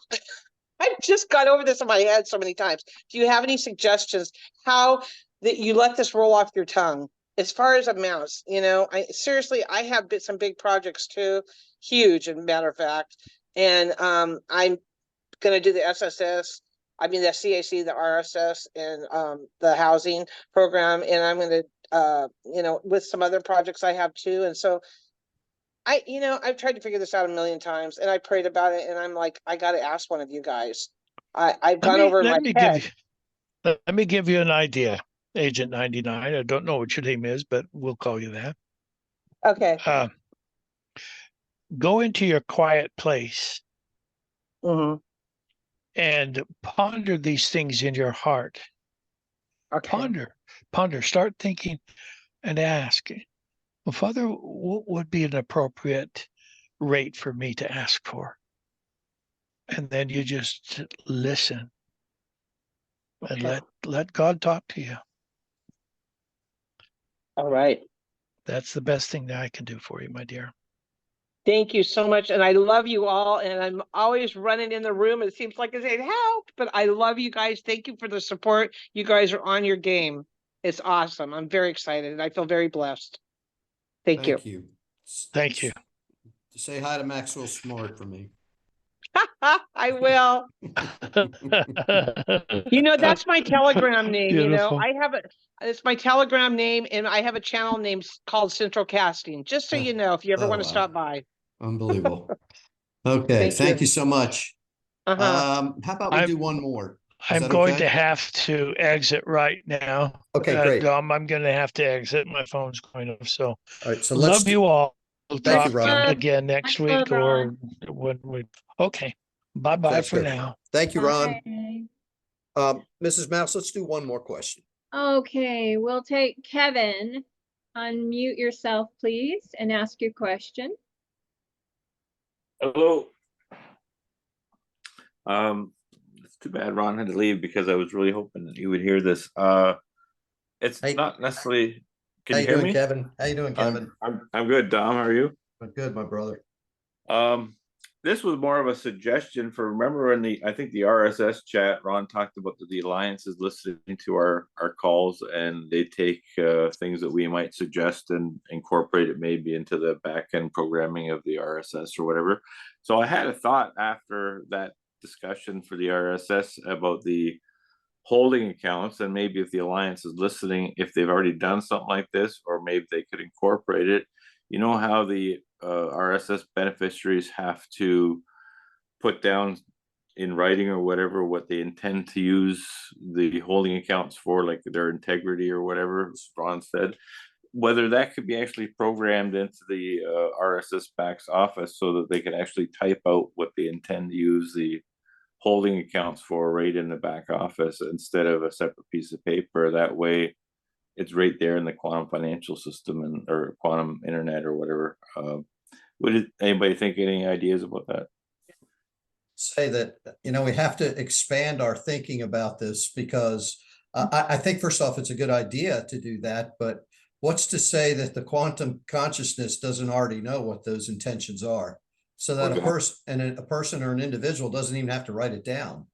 I've just got over this in my head so many times. Do you have any suggestions how that you let this roll off your tongue? As far as amounts, you know, I have some big projects too, huge, as a matter of fact. And I'm going to do the SSS, the CAC, the RSS, and the housing program. And I'm going to, you know, with some other projects I have too. And so I've tried to figure this out a million times, and I prayed about it, and I'm like, I got to ask one of you guys. I've gone over in my head. Let me give you an idea, Agent 99. I don't know what your name is, but we'll call you that. Okay. Go into your quiet place Mm-hmm. and ponder these things in your heart. Okay. Ponder, start thinking and ask, well, Father, what would be an appropriate rate for me to ask for? And then you just listen and let God talk to you. All right. That's the best thing that I can do for you, my dear. Thank you so much. And I love you all. And I'm always running in the room. It seems like I say help, but I love you guys. Thank you for the support. You guys are on your game. It's awesome. I'm very excited and I feel very blessed. Thank you. Thank you. Say hi to Maxwell Smart for me. I will. You know, that's my Telegram name. Beautiful. You know, it's my Telegram name, and I have a channel name called Central Casting, just so you know, if you ever want to stop by. Unbelievable. Okay. Thank you so much. How about we do one more? I'm going to have to exit right now. Okay, great. I'm going to have to exit. My phone's going off. So, all right. So love you all. We'll talk again next week love, or when we. Okay. Bye-bye for now. Thank you, Ron. Bye. Mrs. Mouse, let's do one more question. Okay, we'll take Kevin. Unmute yourself, please, and ask your question. Hello. It's too bad Ron had to leave because I was really hoping that you would hear this. It's not necessarily. Can you hear me, Kevin? How you doing, Kevin? I'm good. Dom, how are you? I'm good, my brother. This was more of a suggestion for, remember in I think the RSS chat, Ron talked about the alliances listening to our calls, and they take things that we might suggest and incorporate it maybe into the back end programming of the RSS or whatever. So I had a thought after that discussion for the RSS about the holding accounts, and maybe if the alliance is listening, if they've already done something like this, or maybe they could incorporate it. You know how the RSS beneficiaries have to put down in writing or whatever what they intend to use the holding accounts for, like their integrity or whatever Ron said, whether that could be actually programmed into the RSS back's office so that they can actually type out what they intend to use the holding accounts for right in the back office instead of a separate piece of paper. That way it's right there in the quantum financial system or quantum internet or whatever. Anybody think any ideas about that? say that, we have to expand our thinking about this because I think first off, it's a good idea to do that, but what's to say that the quantum consciousness doesn't already know what those intentions are? So that Okay. a person or an individual doesn't even have to write it down,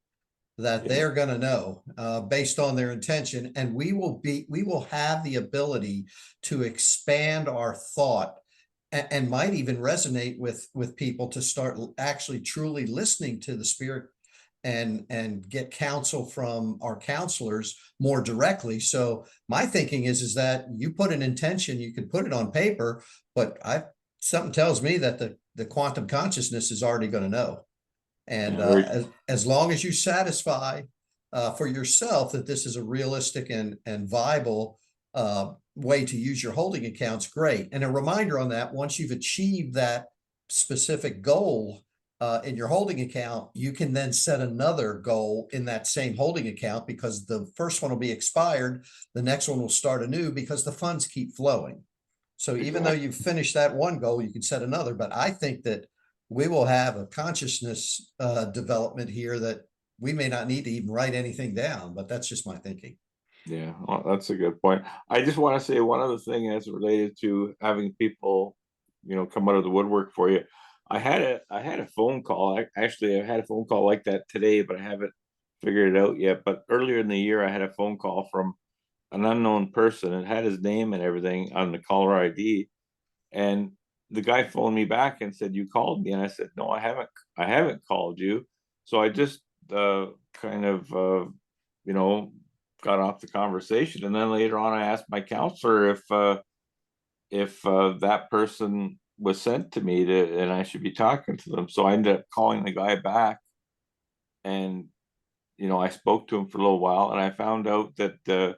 that Yeah. they're going to know based on their intention. And we will have the ability to expand our thought and might even resonate with people to start actually truly listening to the spirit and get counsel from our counselors more directly. So my thinking is that you put an intention, you can put it on paper, but something tells me that the quantum consciousness is already going to know. And as long as you satisfy for yourself that this is a realistic and viable way to use your holding accounts, great. And a reminder on that, once you've achieved that specific goal in your holding account, you can then set another goal in that same holding account because the first one will be expired. The next one will start anew because the funds keep flowing. So even though you've finished that one goal, you can set another. But I think that we will have a consciousness development here that we may not need to even write anything down, but that's just my thinking. Yeah, well, that's a good point. I just want to say one other thing as related to having people, come out of the woodwork for you. I had a phone call. I had a phone call like that today, but I haven't figured it out yet. But earlier in the year, I had a phone call from an unknown person. It had his name and everything on the caller ID, and the guy phoned me back and said, "You called me," and I said, "No, I haven't. I haven't called you." So I just kind of got off the conversation, and then later on, I asked my counselor if that person was sent to me and I should be talking to them. So I ended up calling the guy back, and I spoke to him for a little while, and I found out that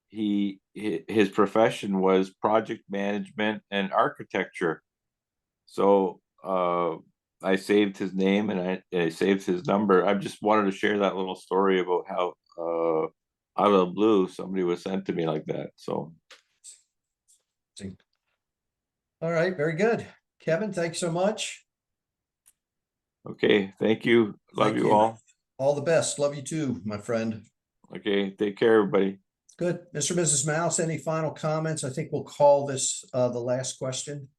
his profession was project management and architecture. So I saved his name and I saved his number. I just wanted to share that little story about how out of the blue somebody was sent to me like that. So All right, very good. Kevin, thanks so much. okay, thank you. Love Thank you you. all. All the best. Love you too, my friend. Okay, take care, everybody. Good. Mr. and Mrs. Mouse, any final comments? I think we'll call this the last question.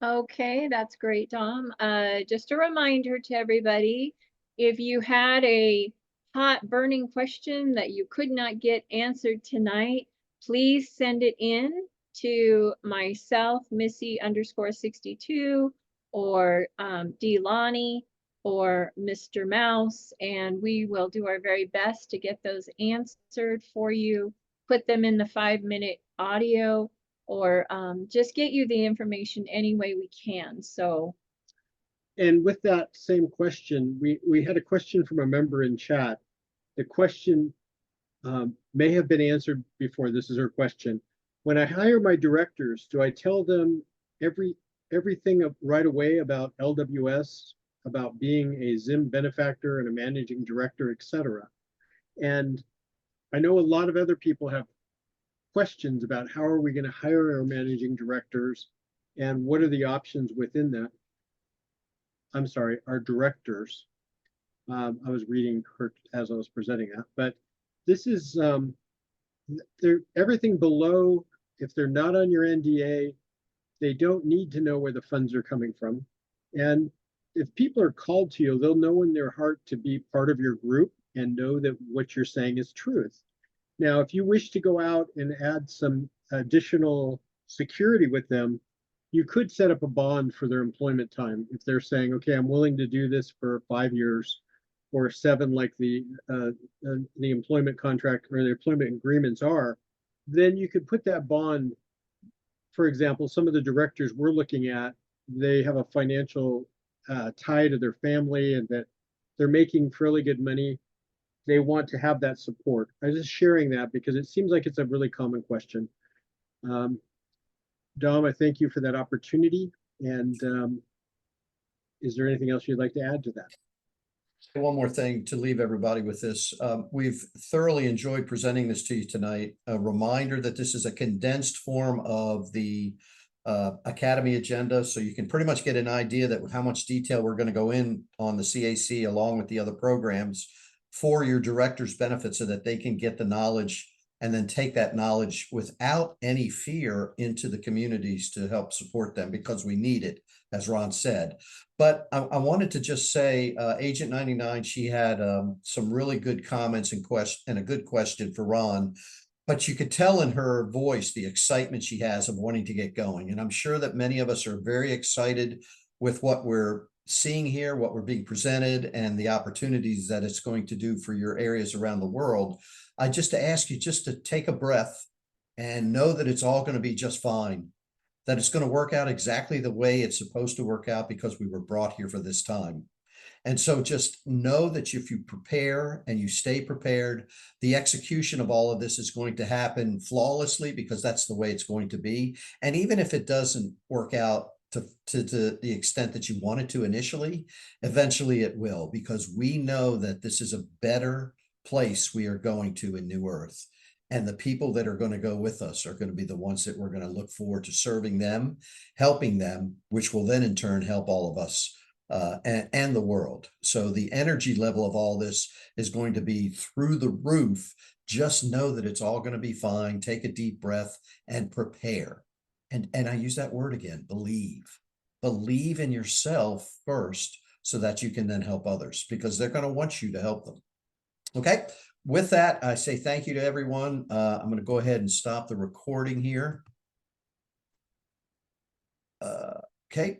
Okay, that's great, Dom. Just a reminder to everybody, if you had a hot burning question that you could not get answered tonight, please send it in to myself, Missy_62, or D. Lonnie, or Mr. Mouse, and we will do our very best to get those answered for you, put them in the 5-minute audio, or just get you the information any way we can. So, And with that same question, we had a question from a member in chat. The question may have been answered before. This is her question. When I hire my directors, do I tell them everything right away about LWS, about being a Zim benefactor and a managing director, etc.? And I know a lot of other people have questions about how are we going to hire our managing directors and what are the options within that. I'm sorry, our directors. I was reading her as I was presenting that, but this is everything below. If they're not on your NDA, they don't need to know where the funds are coming from. And if people are called to you, they'll know in their heart to be part of your group and know that what you're saying is truth. Now, if you wish to go out and add some additional security with them, you could set up a bond for their employment time. If they're saying, okay, I'm willing to do this for 5 years or 7, like the employment contract or the employment agreements are, then you could put that bond. For example, some of the directors we're looking at, they have a financial tie to their family and that they're making fairly good money. They want to have that support. I'm just sharing that because it seems like it's a really common question. Dom, I thank you for that opportunity. And is there anything else you'd like to add to that? One more thing to leave everybody with this. We've thoroughly enjoyed presenting this to you tonight. A reminder that this is a condensed form of the Academy agenda, so you can pretty much get an idea that how much detail we're going to go in on the CAC along with the other programs for your directors' benefit so that they can get the knowledge and then take that knowledge without any fear into the communities to help support them, because we need it, as Ron said. But I wanted to just say, Agent 99, she had some really good comments and a good question for Ron. But you could tell in her voice the excitement she has of wanting to get going. And I'm sure that many of us are very excited with what we're seeing here, what we're being presented, and the opportunities that it's going to do for your areas around the world. I just to ask you just to take a breath and know that it's all going to be just fine, that it's going to work out exactly the way it's supposed to work out, because we were brought here for this time. And so just know that if you prepare and you stay prepared, the execution of all of this is going to happen flawlessly, because that's the way it's going to be. And even if it doesn't work out to the extent that you wanted to initially, eventually it will, because we know that this is a better place we are going to in New Earth. And the people that are going to go with us are going to be the ones that we're going to look forward to serving them, helping them, which will then in turn help all of us. And the world. So the energy level of all this is going to be through the roof. Just know that it's all going to be fine. Take a deep breath and prepare. And I use that word again, believe. Believe in yourself first so that you can then help others, because they're going to want you to help them. Okay. With that, I say thank you to everyone. I'm going to go ahead and stop the recording here. Okay.